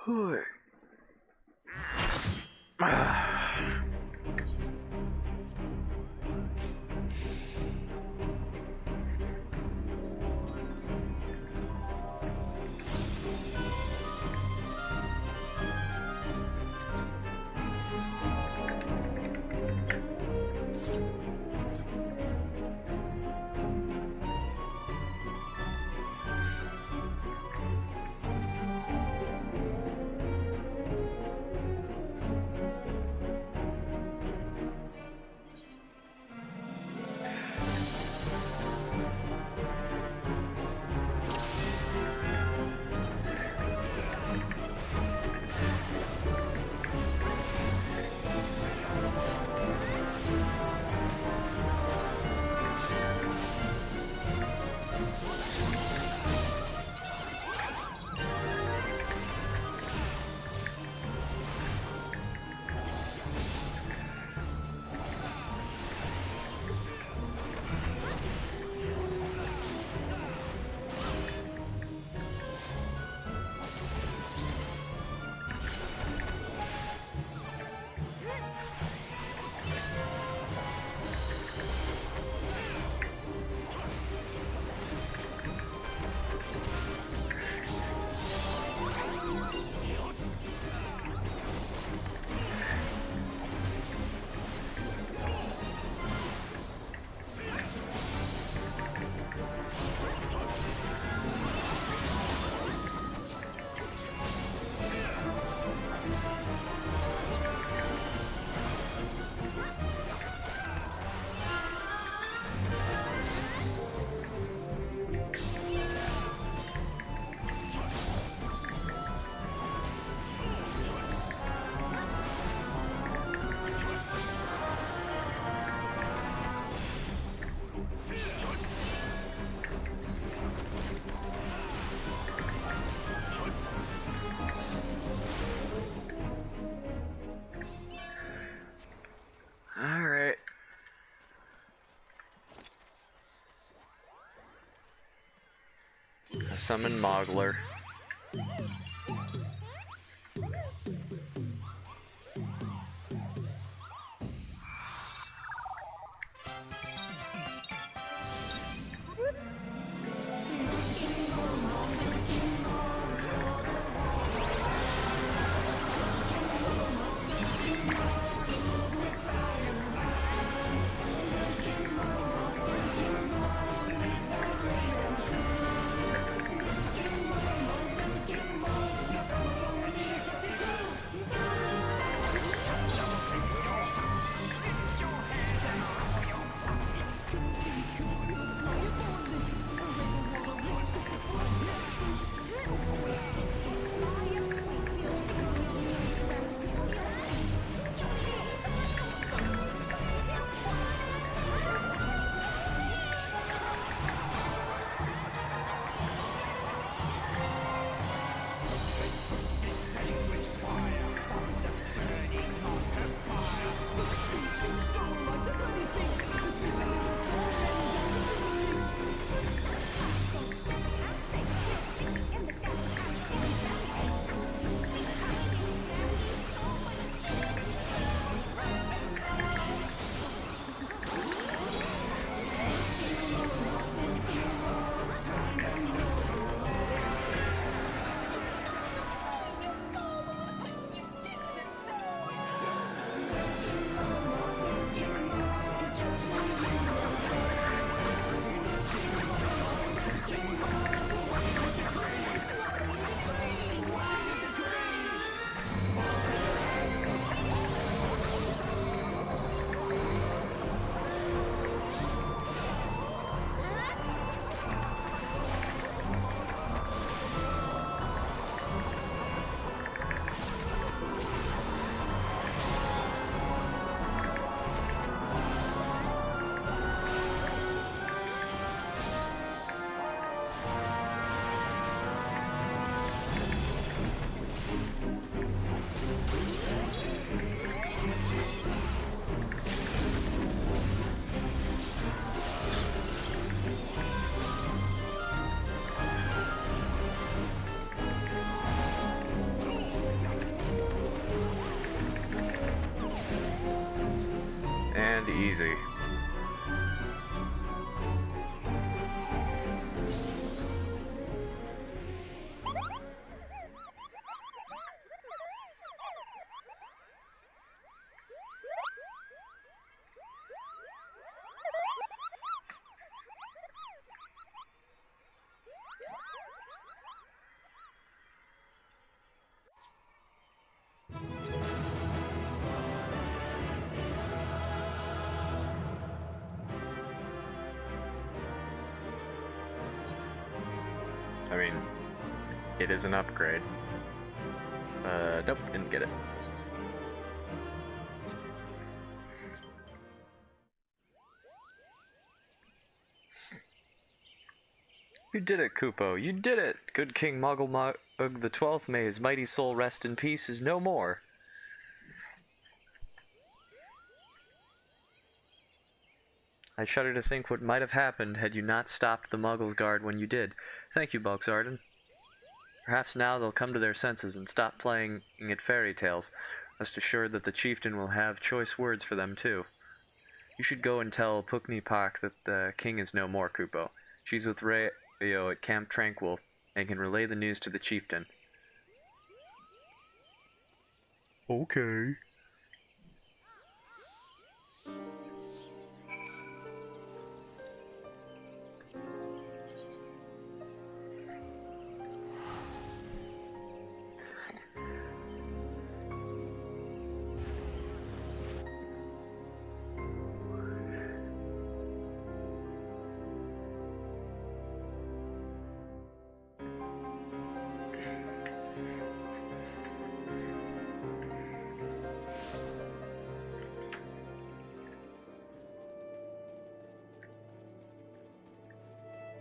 Hooey. Alright. I summon Mogler. and easy. I mean, it is an upgrade. Nope, didn't get it. You did it, Kupo. You did it! Good King Mogulmog the 12th, may his mighty soul rest in peace, is no more. I shudder to think what might have happened had you not stopped the Muggles' guard when you did. Thank you, Bogzarden. Perhaps now they'll come to their senses and stop playing at fairy tales. Rest assured that the chieftain will have choice words for them, too. You should go and tell Pukni Pak that the king is no more, Kupo. She's with Rayo at Camp Tranquil and can relay the news to the chieftain. Okay.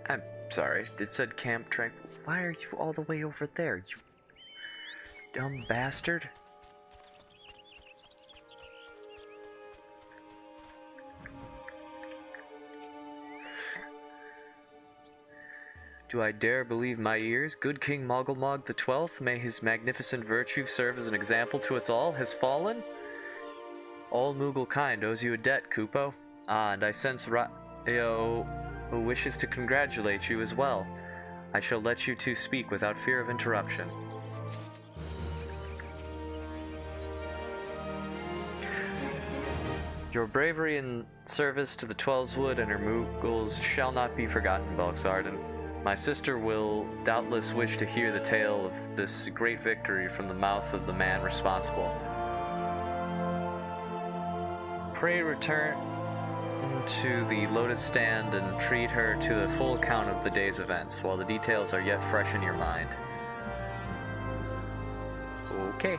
I'm sorry, it said Camp Tranquil. Why are you all the way over there, you dumb bastard? Do I dare believe my ears? Good King Mogulmog the 12th, may his magnificent virtue serve as an example to us all, has fallen? All Moogle kind owes you a debt, Kupo. Ah, and I sense Rayo who wishes to congratulate you as well. I shall let you two speak without fear of interruption. Your bravery in service to the Twelveswood and her Moogles shall not be forgotten, Bogzarden. My sister will doubtless wish to hear the tale of this great victory from the mouth of the man responsible. Pray return to the Lotus Stand and treat her to the full account of the day's events, while the details are yet fresh in your mind. Okay.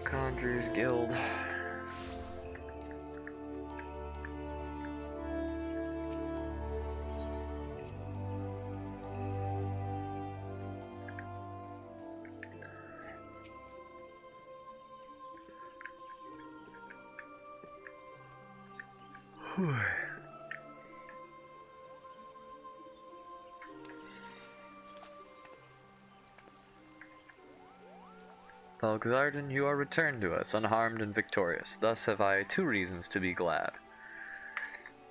Conjurer's Guild. Bogzarden, you are returned to us, unharmed and victorious. Thus have I two reasons to be glad.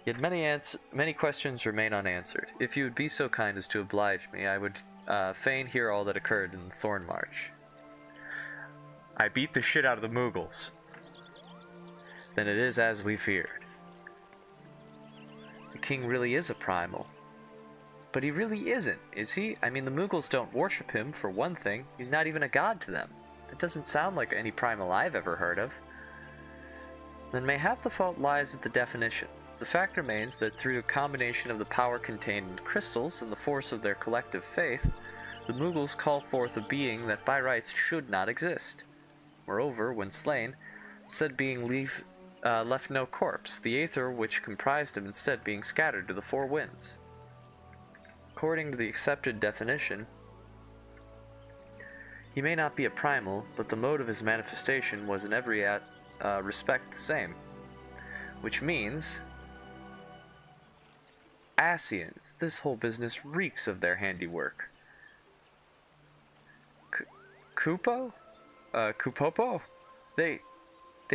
Yet many questions remain unanswered. If you would be so kind as to oblige me, I would fain hear all that occurred in the Thorn March. I beat the shit out of the Moogles. Then it is as we feared. The king really is a primal. But he really isn't, is he? I mean, the Moogles don't worship him, for one thing. He's not even a god to them. It doesn't sound like any primal I've ever heard of. Then mayhap the fault lies with the definition. The fact remains that through a combination of the power contained in crystals and the force of their collective faith, the Moogles call forth a being that by rights should not exist. Moreover, when slain, said being left no corpse, the aether which comprised him instead being scattered to the four winds. According to the accepted definition, He may not be a primal, but the mode of his manifestation was in every respect the same. Which means... Asians. This whole business reeks of their handiwork. Kupopo? They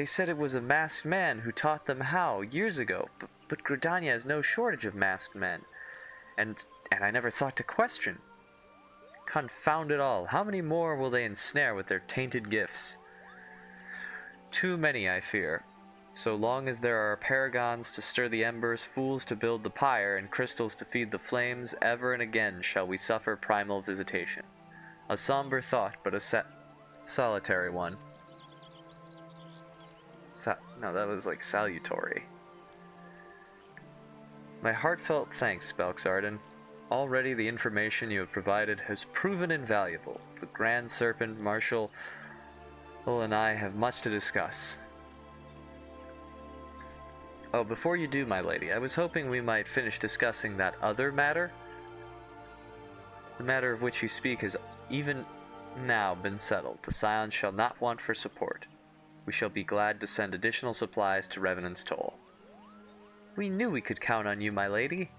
said it was a masked man who taught them how, years ago, but Gridania has no shortage of masked men. And I never thought to question. Confound it all, how many more will they ensnare with their tainted gifts? Too many, I fear. So long as there are paragons to stir the embers, fools to build the pyre, and crystals to feed the flames, ever and again shall we suffer primal visitation. A somber thought, but a solitary one. No, that was like salutary. My heartfelt thanks, Belxarden. Already the information you have provided has proven invaluable. The Grand Serpent, Marshal, and I have much to discuss. Oh, before you do, my lady, I was hoping we might finish discussing that other matter. The matter of which you speak has even now been settled. The Scions shall not want for support. We shall be glad to send additional supplies to Revenant's Toll. We knew we could count on you, my lady.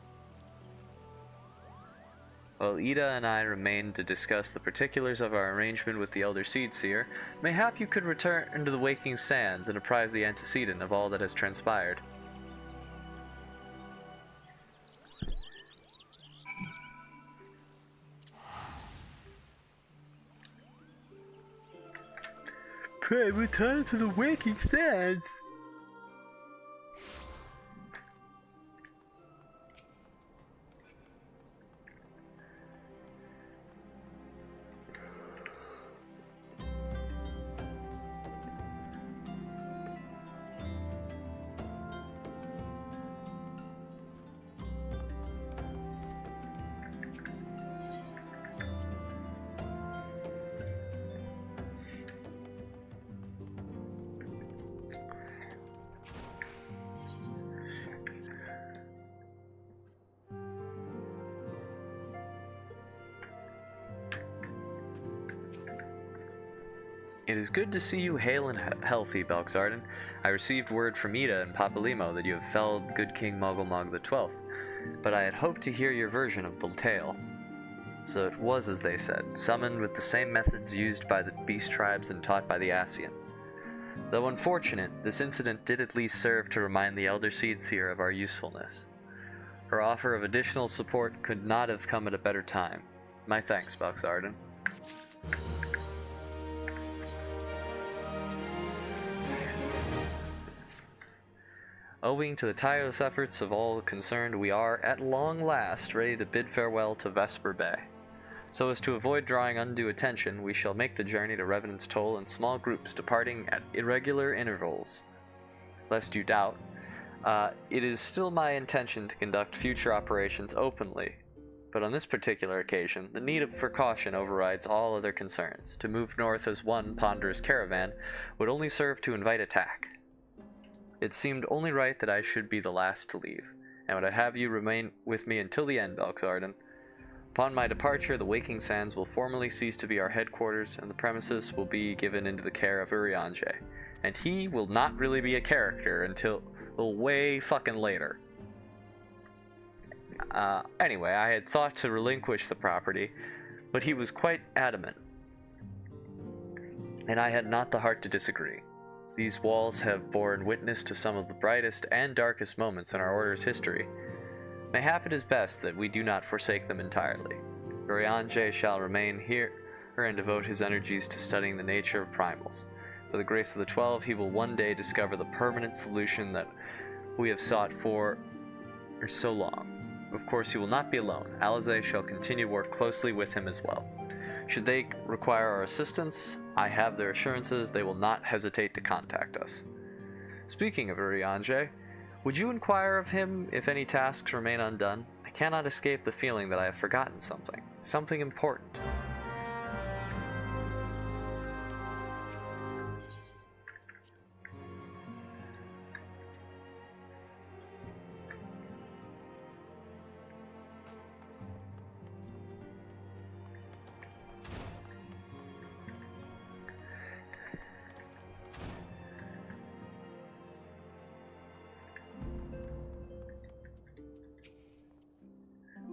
While Ida and I remained to discuss the particulars of our arrangement with the Elder Seedseer, mayhap you could return to the Waking Sands and apprise the antecedent of all that has transpired. Pray return to the Waking Sands! It is good to see you hale and healthy, Belxarden. I received word from Ida and Papalimo that you have felled good King Mogulmog XII, but I had hoped to hear your version of the tale. So it was as they said, summoned with the same methods used by the beast tribes and taught by the Asians. Though unfortunate, this incident did at least serve to remind the Elder Seedseer of our usefulness. Her offer of additional support could not have come at a better time. My thanks, Belxarden. Owing to the tireless efforts of all concerned, we are, at long last, ready to bid farewell to Vesper Bay. So as to avoid drawing undue attention, we shall make the journey to Revenant's Toll in small groups, departing at irregular intervals. Lest you doubt, it is still my intention to conduct future operations openly, but on this particular occasion, the need for caution overrides all other concerns. To move north as one ponderous caravan would only serve to invite attack. It seemed only right that I should be the last to leave, and would I have you remain with me until the end, Belxarden. Upon my departure, the Waking Sands will formally cease to be our headquarters, and the premises will be given into the care of Urianger. And he will not really be a character until way fucking later. Anyway, I had thought to relinquish the property, but he was quite adamant, and I had not the heart to disagree. These walls have borne witness to some of the brightest and darkest moments in our Order's history. Mayhap it is best that we do not forsake them entirely. Urianger shall remain here and devote his energies to studying the nature of primals. By the grace of the 12, he will one day discover the permanent solution that we have sought for so long. Of course, he will not be alone. Alize shall continue to work closely with him as well. Should they require our assistance, I have their assurances they will not hesitate to contact us. Speaking of Urianger, would you inquire of him if any tasks remain undone? I cannot escape the feeling that I have forgotten something important.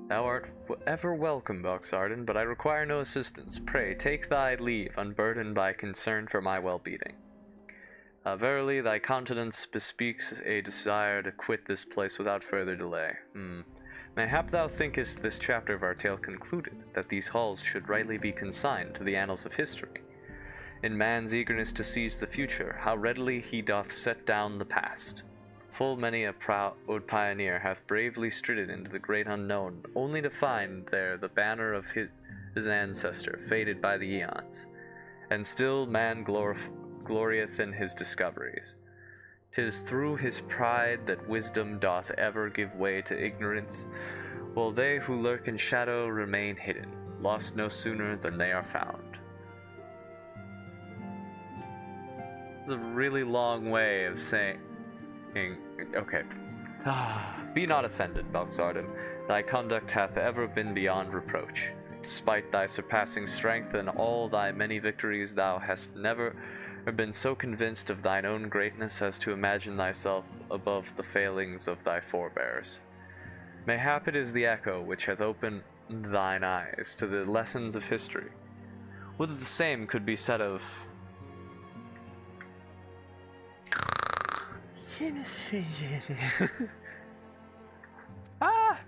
Thou art ever welcome, Boxarden, but I require no assistance. Pray, take thy leave, unburdened by concern for my well-being. Verily, thy countenance bespeaks a desire to quit this place without further delay. Mayhap thou thinkest this chapter of our tale concluded, that these halls should rightly be consigned to the annals of history. In man's eagerness to seize the future, how readily he doth set down the past. Full many a proud pioneer hath bravely stridden into the great unknown, only to find there the banner of his ancestor, faded by the eons. And still man glorieth in his discoveries. 'Tis through his pride that wisdom doth ever give way to ignorance, while they who lurk in shadow remain hidden, lost no sooner than they are found. It's a really long way of saying... Okay. Be not offended, Boxarden. Thy conduct hath ever been beyond reproach. Despite thy surpassing strength and all thy many victories, thou hast never been so convinced of thine own greatness as to imagine thyself above the failings of thy forebears. Mayhap it is the echo which hath opened thine eyes to the lessons of history. Would that the same could be said of... Ah!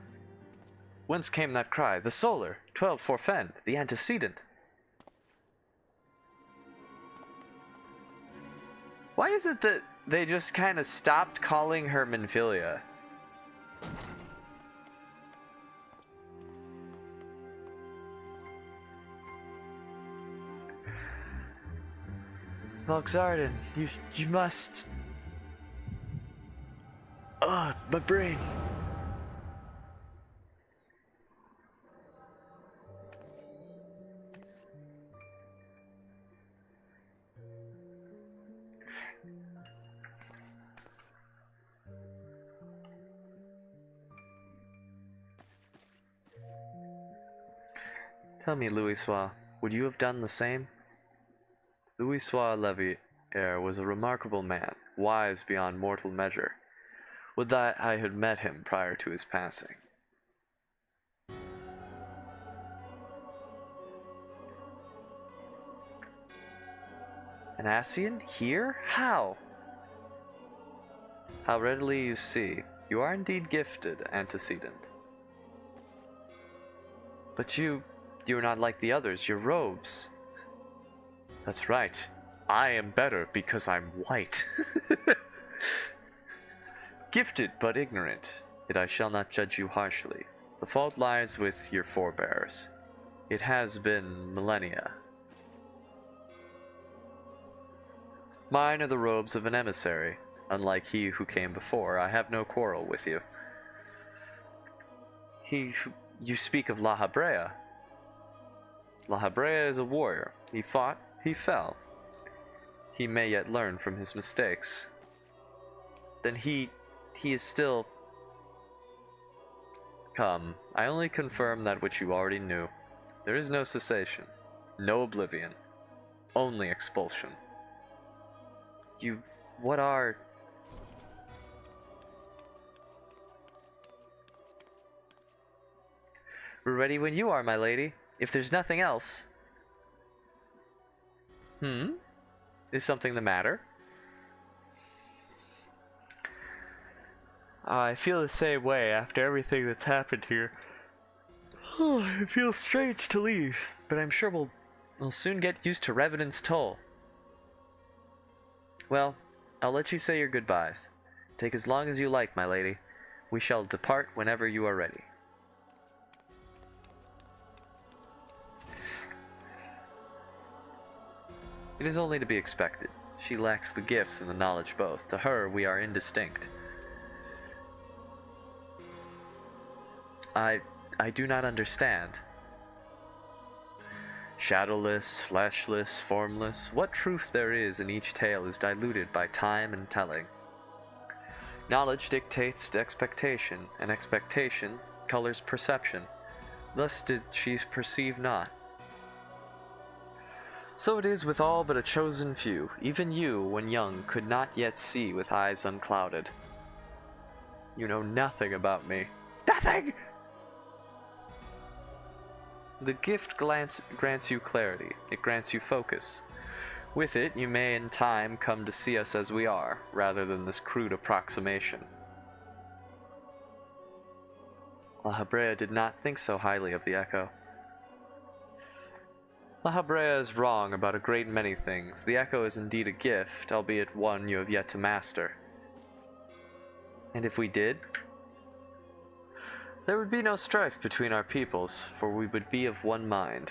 Whence came that cry? The solar, 12 forfend, the antecedent. Why is it that they just kind of stopped calling her Minfilia? Boxarden, you must... Ugh, my brain. Tell me, Louisoix, would you have done the same? Louisoix Levier was a remarkable man, wise beyond mortal measure. Would that I had met him prior to his passing. An Ascian? Here? How? How readily you see. You are indeed gifted, antecedent. But you are not like the others, your robes. That's right. I am better because I'm white. Gifted but ignorant, yet I shall not judge you harshly. The fault lies with your forebears. It has been millennia. Mine are the robes of an emissary. Unlike he who came before, I have no quarrel with you. You speak of La Habrea. La Habrea is a warrior. He fought, he fell. He may yet learn from his mistakes. Then he is still... Come, I only confirm that which you already knew. There is no cessation, no oblivion, only expulsion. What are... We're ready when you are, my lady, if there's nothing else. Is something the matter? I feel the same way after everything that's happened here. It feels strange to leave, but I'm sure we'll soon get used to Revenant's toll. Well, I'll let you say your goodbyes. Take as long as you like, my lady. We shall depart whenever you are ready. It is only to be expected. She lacks the gifts and the knowledge both. To her, we are indistinct. I do not understand. Shadowless, fleshless, formless, what truth there is in each tale is diluted by time and telling. Knowledge dictates expectation, and expectation colors perception. Thus did she perceive not. So it is with all but a chosen few. Even you, when young, could not yet see with eyes unclouded. You know nothing about me. Nothing! The gift grants you clarity. It grants you focus. With it, you may in time come to see us as we are, rather than this crude approximation. La Habrea did not think so highly of the Echo. La Habrea is wrong about a great many things. The Echo is indeed a gift, albeit one you have yet to master. And if we did, there would be no strife between our peoples, for we would be of one mind.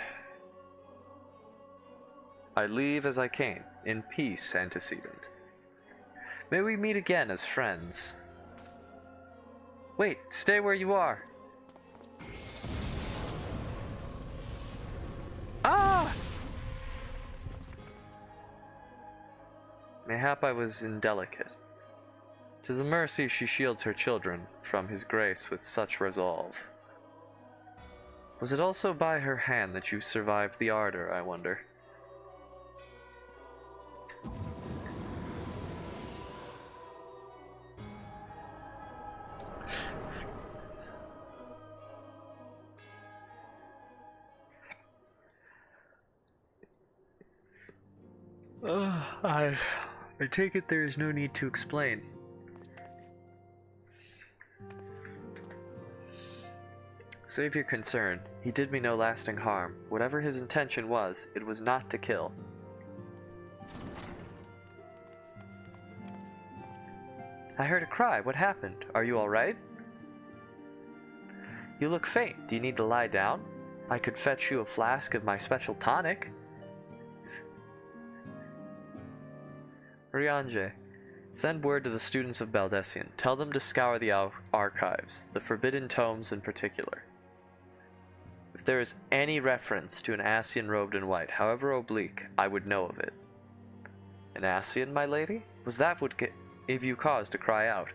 I leave as I came, in peace, antecedent. May we meet again as friends. Wait, stay where you are. Ah! Mayhap I was indelicate. 'Tis a mercy she shields her children from his grace with such resolve. Was it also by her hand that you survived the ardor, I wonder? I take it there is no need to explain. Save your concern. He did me no lasting harm. Whatever his intention was, it was not to kill. I heard a cry. What happened? Are you all right? You look faint. Do you need to lie down? I could fetch you a flask of my special tonic. Rianje, send word to the students of Baldessian. Tell them to scour the archives, the forbidden tomes in particular. If there is any reference to an Ascian robed in white, however oblique, I would know of it. An Ascian, my lady? Was that what gave you cause to cry out?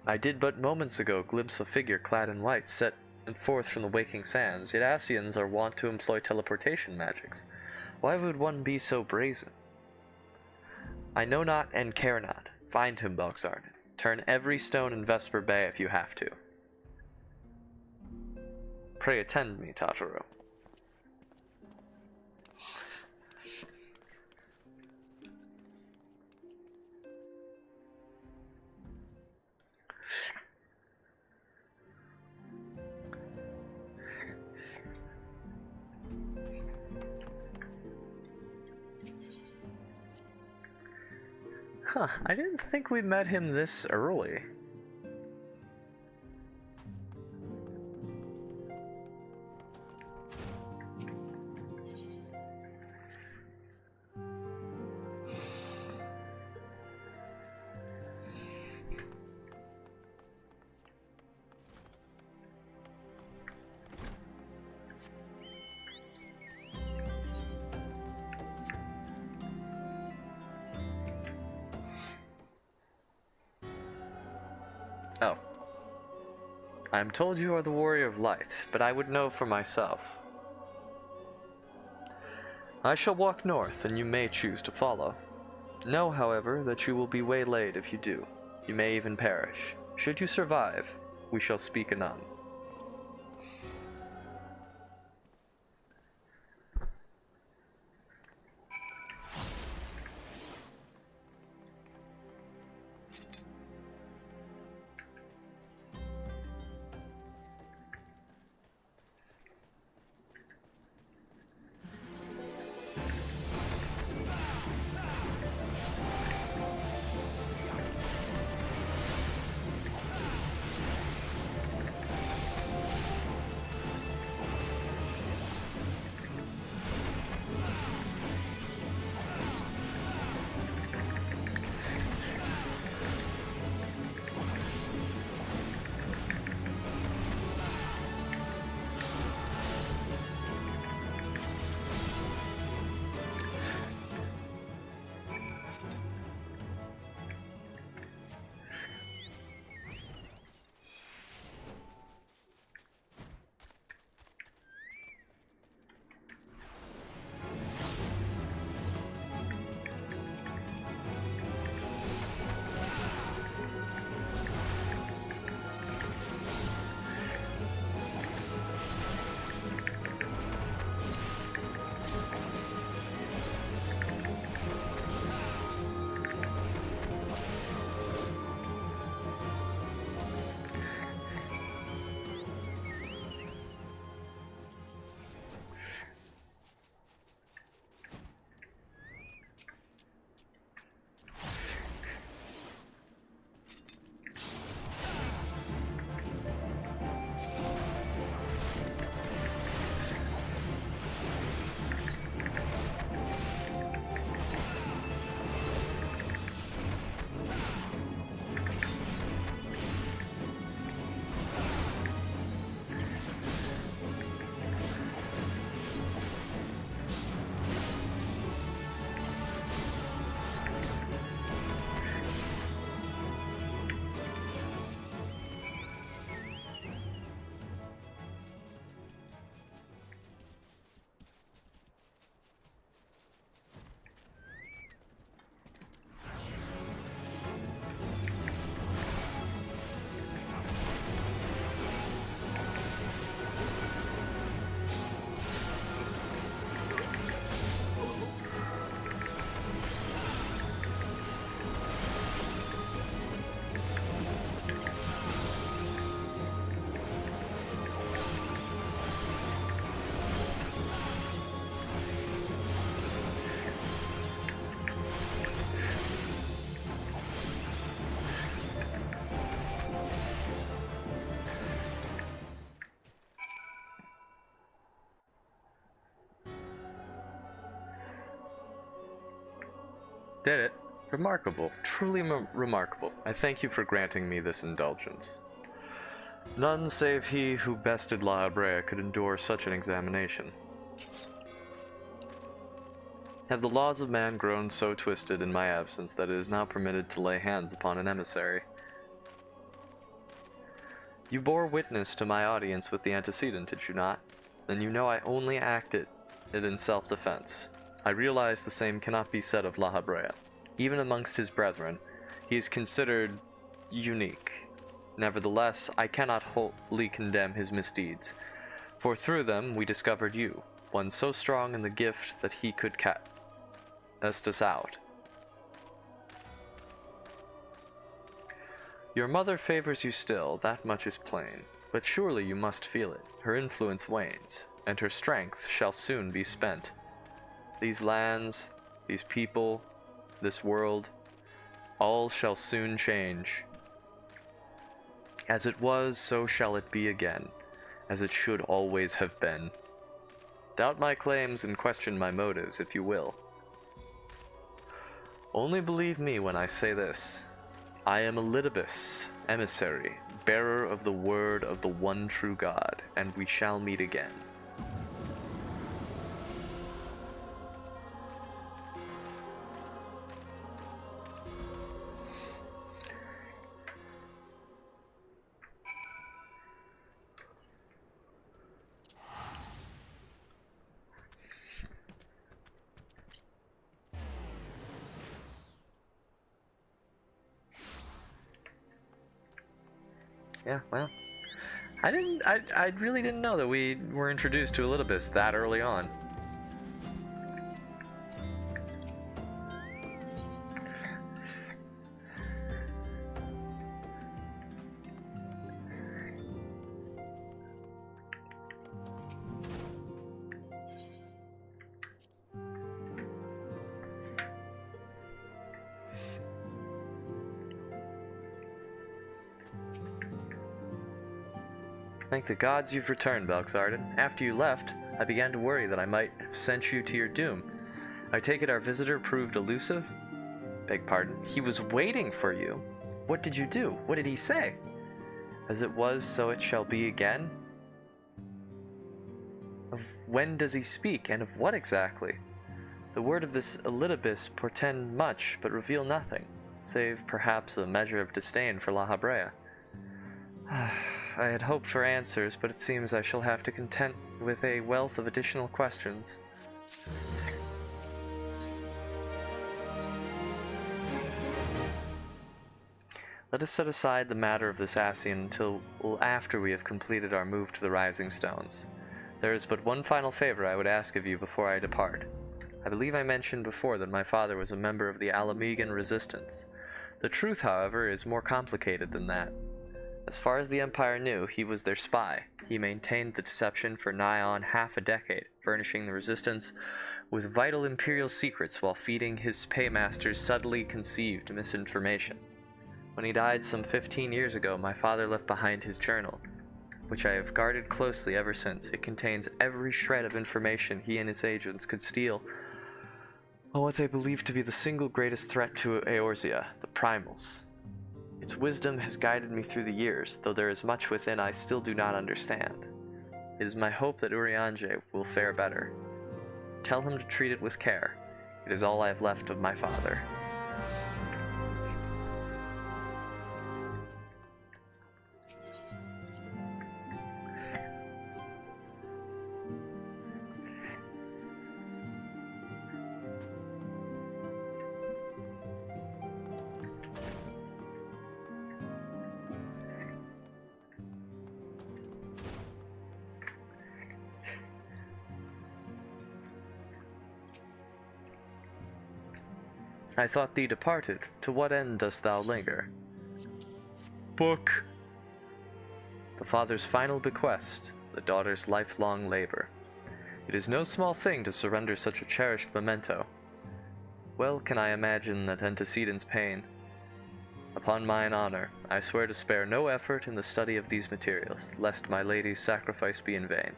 I did but moments ago glimpse a figure clad in white set forth from the waking sands, yet Ascians are wont to employ teleportation magics. Why would one be so brazen? I know not and care not. Find him, Belxarn. Turn every stone in Vesper Bay if you have to. Pray attend me, Tataru. Huh, I didn't think we met him this early. Oh. I am told you are the Warrior of Light, but I would know for myself. I shall walk north, and you may choose to follow. Know, however, that you will be waylaid if you do. You may even perish. Should you survive, we shall speak anon. Did it? Remarkable. Truly remarkable. I thank you for granting me this indulgence. None save he who bested La Habrea could endure such an examination. Have the laws of man grown so twisted in my absence that it is now permitted to lay hands upon an emissary? You bore witness to my audience with the antecedent, did you not? Then you know I only acted it in self-defense. I realize the same cannot be said of La Habrea. Even amongst his brethren, he is considered unique. Nevertheless, I cannot wholly condemn his misdeeds, for through them we discovered you, one so strong in the gift that he could cast us out. Your mother favors you still, that much is plain, but surely you must feel it. Her influence wanes, and her strength shall soon be spent. These lands, these people, this world, all shall soon change. As it was, so shall it be again, as it should always have been. Doubt my claims and question my motives, if you will. Only believe me when I say this. I am a Elidibus, emissary, bearer of the word of the one true God, and we shall meet again. Yeah, well, I really didn't know that we were introduced to Elidibus that early on. Thank the gods you've returned, Belxarden. After you left, I began to worry that I might have sent you to your doom. I take it our visitor proved elusive? Beg pardon. He was waiting for you. What did you do? What did he say? As it was, so it shall be again? Of when does he speak, and of what exactly? The word of this Elidibus portend much, but reveal nothing, save perhaps a measure of disdain for La Habrea. I had hoped for answers, but it seems I shall have to content with a wealth of additional questions. Let us set aside the matter of this Ascian until after we have completed our move to the Rising Stones. There is but one final favor I would ask of you before I depart. I believe I mentioned before that my father was a member of the Alamegan Resistance. The truth, however, is more complicated than that. As far as the Empire knew, he was their spy. He maintained the deception for nigh on half a decade, furnishing the Resistance with vital Imperial secrets while feeding his paymasters subtly conceived misinformation. When he died some 15 years ago, my father left behind his journal, which I have guarded closely ever since. It contains every shred of information he and his agents could steal on what they believed to be the single greatest threat to Eorzea, the Primals. Its wisdom has guided me through the years, though there is much within I still do not understand. It is my hope that Urianger will fare better. Tell him to treat it with care. It is all I have left of my father. I thought thee departed. To what end dost thou linger? Book. The father's final bequest, the daughter's lifelong labor. It is no small thing to surrender such a cherished memento. Well can I imagine that antecedent's pain. Upon mine honor, I swear to spare no effort in the study of these materials, lest my lady's sacrifice be in vain.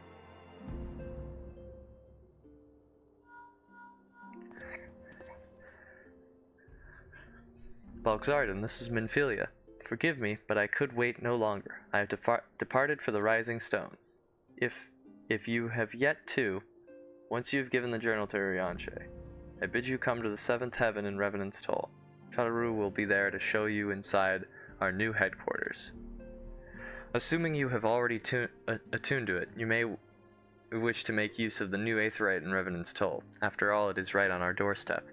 Balxardan, this is Minfilia. Forgive me, but I could wait no longer. I have departed for the Rising Stones. If you have yet to, once you have given the journal to Urianshe, I bid you come to the seventh heaven in Revenant's Toll. Kataru will be there to show you inside our new headquarters. Assuming you have already attuned to it, you may wish to make use of the new Aetheryte in Revenant's Toll. After all, it is right on our doorstep.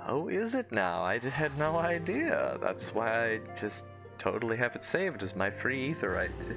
Oh, is it now? I had no idea. That's why I just totally have it saved as my free Aetheryte.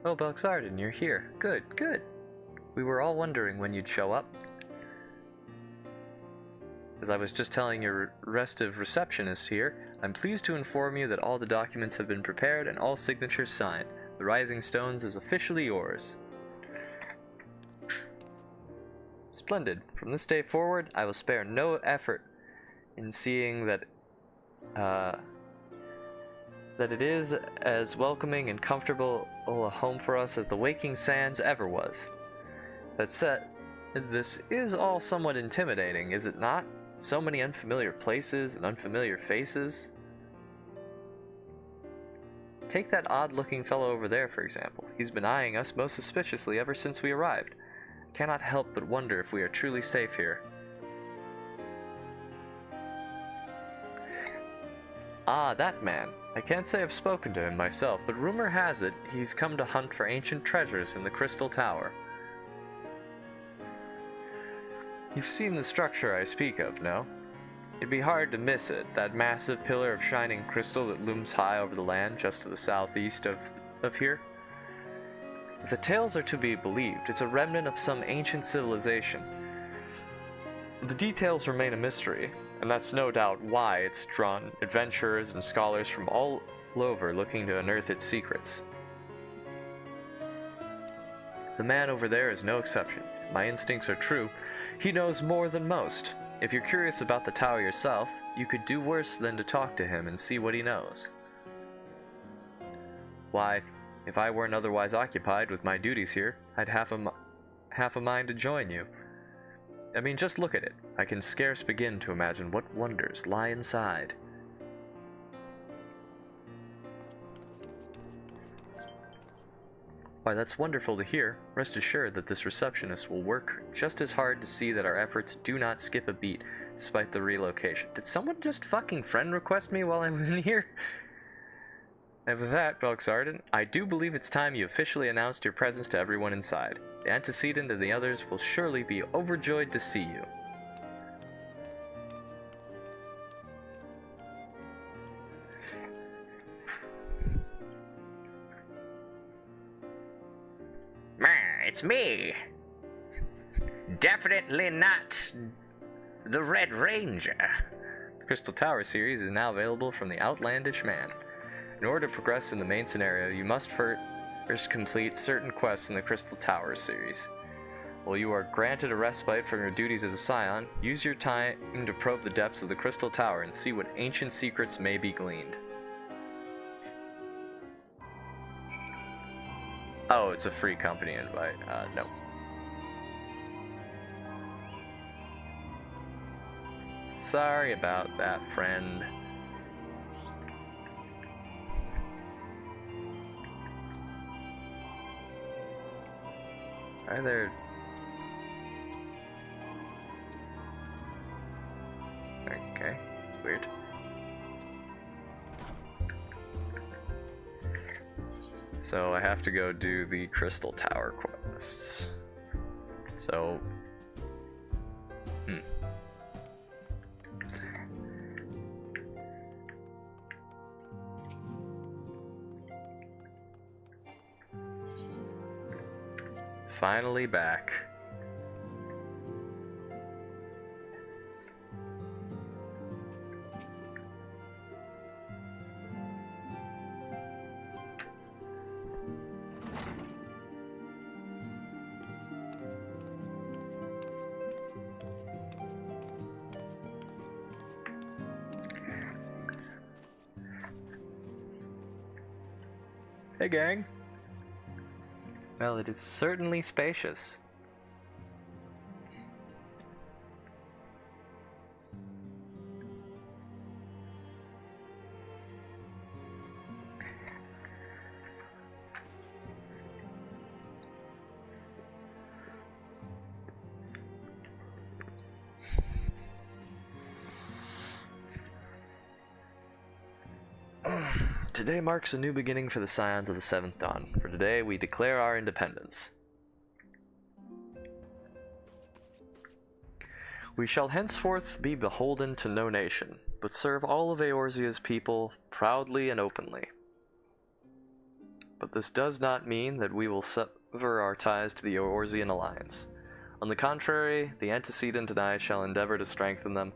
Oh, Balxardan, you're here. Good, good. We were all wondering when you'd show up. As I was just telling your restive receptionist here, I'm pleased to inform you that all the documents have been prepared and all signatures signed. The Rising Stones is officially yours. Splendid. From this day forward, I will spare no effort in seeing that it is as welcoming and comfortable a home for us as the Waking Sands ever was. That said, this is all somewhat intimidating, is it not? So many unfamiliar places and unfamiliar faces. Take that odd-looking fellow over there, for example. He's been eyeing us most suspiciously ever since we arrived. I cannot help but wonder if we are truly safe here. Ah, that man. I can't say I've spoken to him myself, but rumor has it he's come to hunt for ancient treasures in the Crystal Tower. You've seen the structure I speak of, no? It'd be hard to miss it, that massive pillar of shining crystal that looms high over the land just to the southeast of here. If the tales are to be believed, it's a remnant of some ancient civilization. The details remain a mystery, and that's no doubt why it's drawn adventurers and scholars from all over looking to unearth its secrets. The man over there is no exception. My instincts are true. He knows more than most. If you're curious about the tower yourself, you could do worse than to talk to him and see what he knows. Why, if I weren't otherwise occupied with my duties here, I'd half a mind to join you. I mean, just look at it. I can scarce begin to imagine what wonders lie inside. Why, that's wonderful to hear. Rest assured that this receptionist will work just as hard to see that our efforts do not skip a beat, despite the relocation. Did someone just fucking friend request me while I'm in here? And with that, Balxardan, I do believe it's time you officially announced your presence to everyone inside. The antecedent and the others will surely be overjoyed to see you. It's me. Definitely not the Red Ranger. The Crystal Tower series is now available from the Outlandish Man. In order to progress in the main scenario, you must first complete certain quests in the Crystal Tower series. While you are granted a respite from your duties as a Scion, use your time to probe the depths of the Crystal Tower and see what ancient secrets may be gleaned. Oh, it's a free company invite. No. Sorry about that, friend. Are there... Okay, weird. So I have to go do the Crystal Tower quests. So... Finally back. Hey, gang. Well, it is certainly spacious. Today marks a new beginning for the Scions of the Seventh Dawn. For today, we declare our independence. We shall henceforth be beholden to no nation, but serve all of Eorzea's people proudly and openly. But this does not mean that we will sever our ties to the Eorzean alliance. On the contrary, the antecedent and I shall endeavor to strengthen them.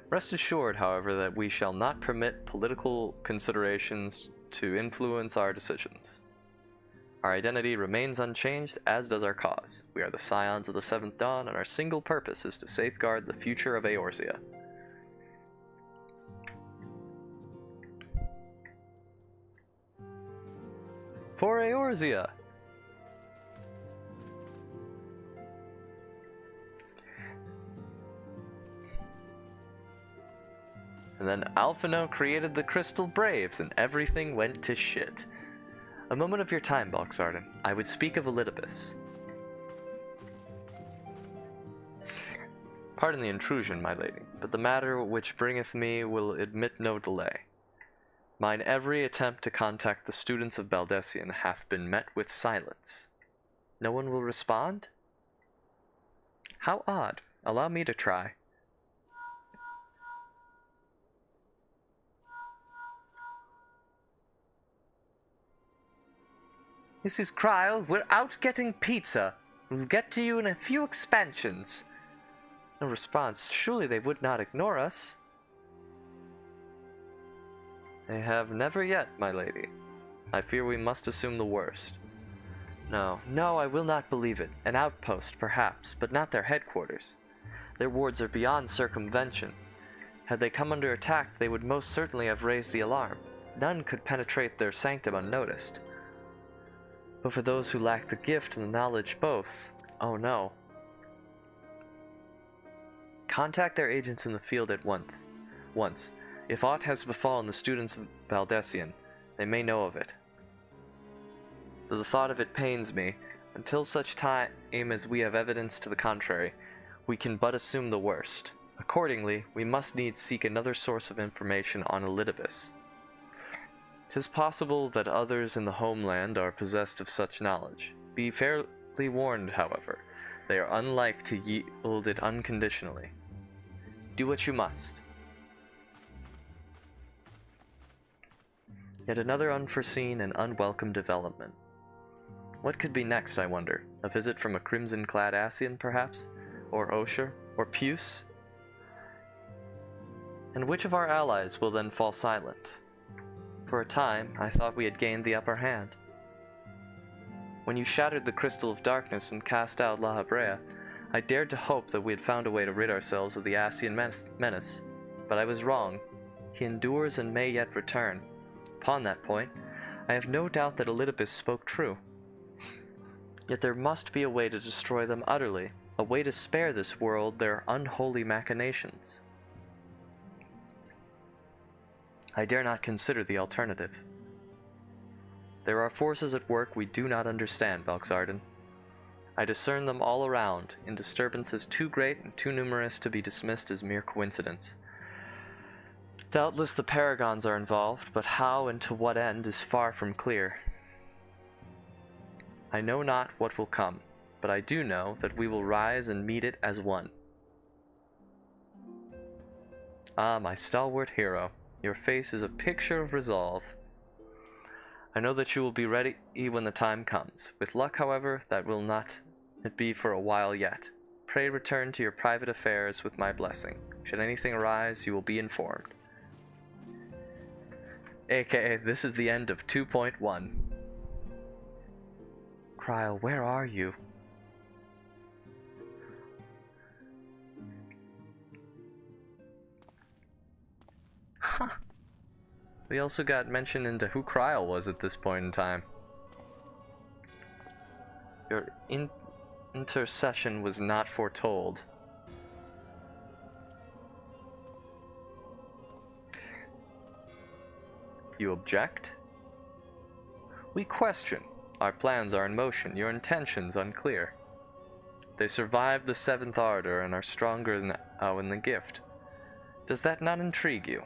Rest assured, however, that we shall not permit political considerations to influence our decisions. Our identity remains unchanged, as does our cause. We are the Scions of the Seventh Dawn, and our single purpose is to safeguard the future of Eorzea. For Eorzea! And then Alphino created the Crystal Braves, and everything went to shit. A moment of your time, Balxarden. I would speak of Elidibus. Pardon the intrusion, my lady, but the matter which bringeth me will admit no delay. Mine every attempt to contact the students of Baldessian hath been met with silence. No one will respond? How odd. Allow me to try. Mrs. Cryle, we're out getting pizza. We'll get to you in a few expansions. No response. Surely they would not ignore us. They have never yet, my lady. I fear we must assume the worst. No, I will not believe it. An outpost, perhaps, but not their headquarters. Their wards are beyond circumvention. Had they come under attack, they would most certainly have raised the alarm. None could penetrate their sanctum unnoticed. But for those who lack the gift and the knowledge both, oh no. Contact their agents in the field at once. If aught has befallen the students of Baldessian, they may know of it. Though the thought of it pains me, until such time as we have evidence to the contrary, we can but assume the worst. Accordingly, we must needs seek another source of information on Elidibus. 'Tis possible that others in the homeland are possessed of such knowledge. Be fairly warned, however, they are unlike to yield it unconditionally. Do what you must. Yet another unforeseen and unwelcome development. What could be next, I wonder? A visit from a crimson-clad Ascian, perhaps? Or Osher? Or Puce? And which of our allies will then fall silent? For a time, I thought we had gained the upper hand. When you shattered the Crystal of Darkness and cast out La Habrea, I dared to hope that we had found a way to rid ourselves of the Ascian menace. But I was wrong. He endures and may yet return. Upon that point, I have no doubt that Elidibus spoke true. Yet there must be a way to destroy them utterly, a way to spare this world their unholy machinations. I dare not consider the alternative. There are forces at work we do not understand, Balxarden. I discern them all around, in disturbances too great and too numerous to be dismissed as mere coincidence. Doubtless the Paragons are involved, but how and to what end is far from clear. I know not what will come, but I do know that we will rise and meet it as one. Ah, my stalwart hero. Your face is a picture of resolve. I know that you will be ready when the time comes. With luck, however, that will not be for a while yet. Pray return to your private affairs with my blessing. Should anything arise, you will be informed. AKA, this is the end of 2.1. Cryle, where are you? Huh. We also got mention into who Cryle was at this point in time. Your intercession was not foretold. You object? We question. Our plans are in motion, your intentions unclear. They survived the seventh ardor and are stronger than the gift. Does that not intrigue you?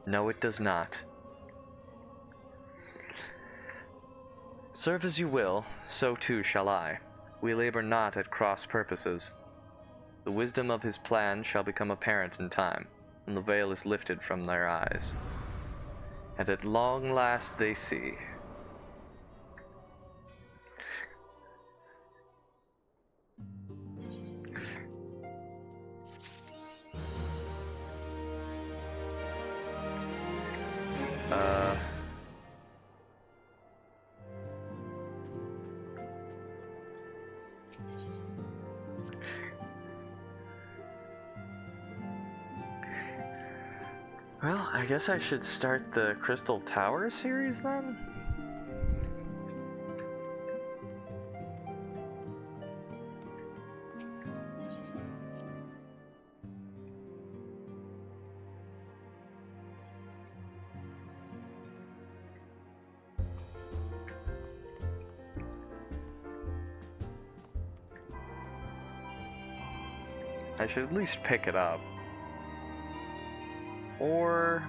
No, it does not. Serve as you will, so too shall I. We labor not at cross purposes. The wisdom of his plan shall become apparent in time, when the veil is lifted from their eyes. And at long last they see. Well, I guess I should start the Crystal Tower series then? I should at least pick it up. Or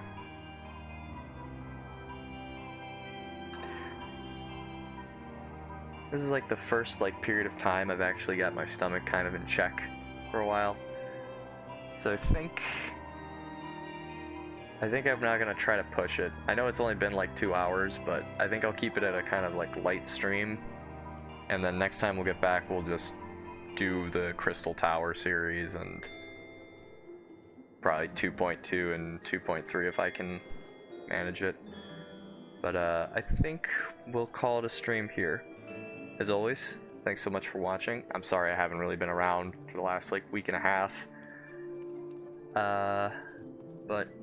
this is like the first period of time I've actually got my stomach kind of in check for a while. So I think I'm not gonna try to push it. I know it's only been like 2 hours, but I think I'll keep it at a kind of light stream. And then next time we'll get back, we'll just do the Crystal Tower series and probably 2.2 and 2.3 if I can manage it. But I think we'll call it a stream here. As always, thanks so much for watching. I'm sorry I haven't really been around for the last week and a half. But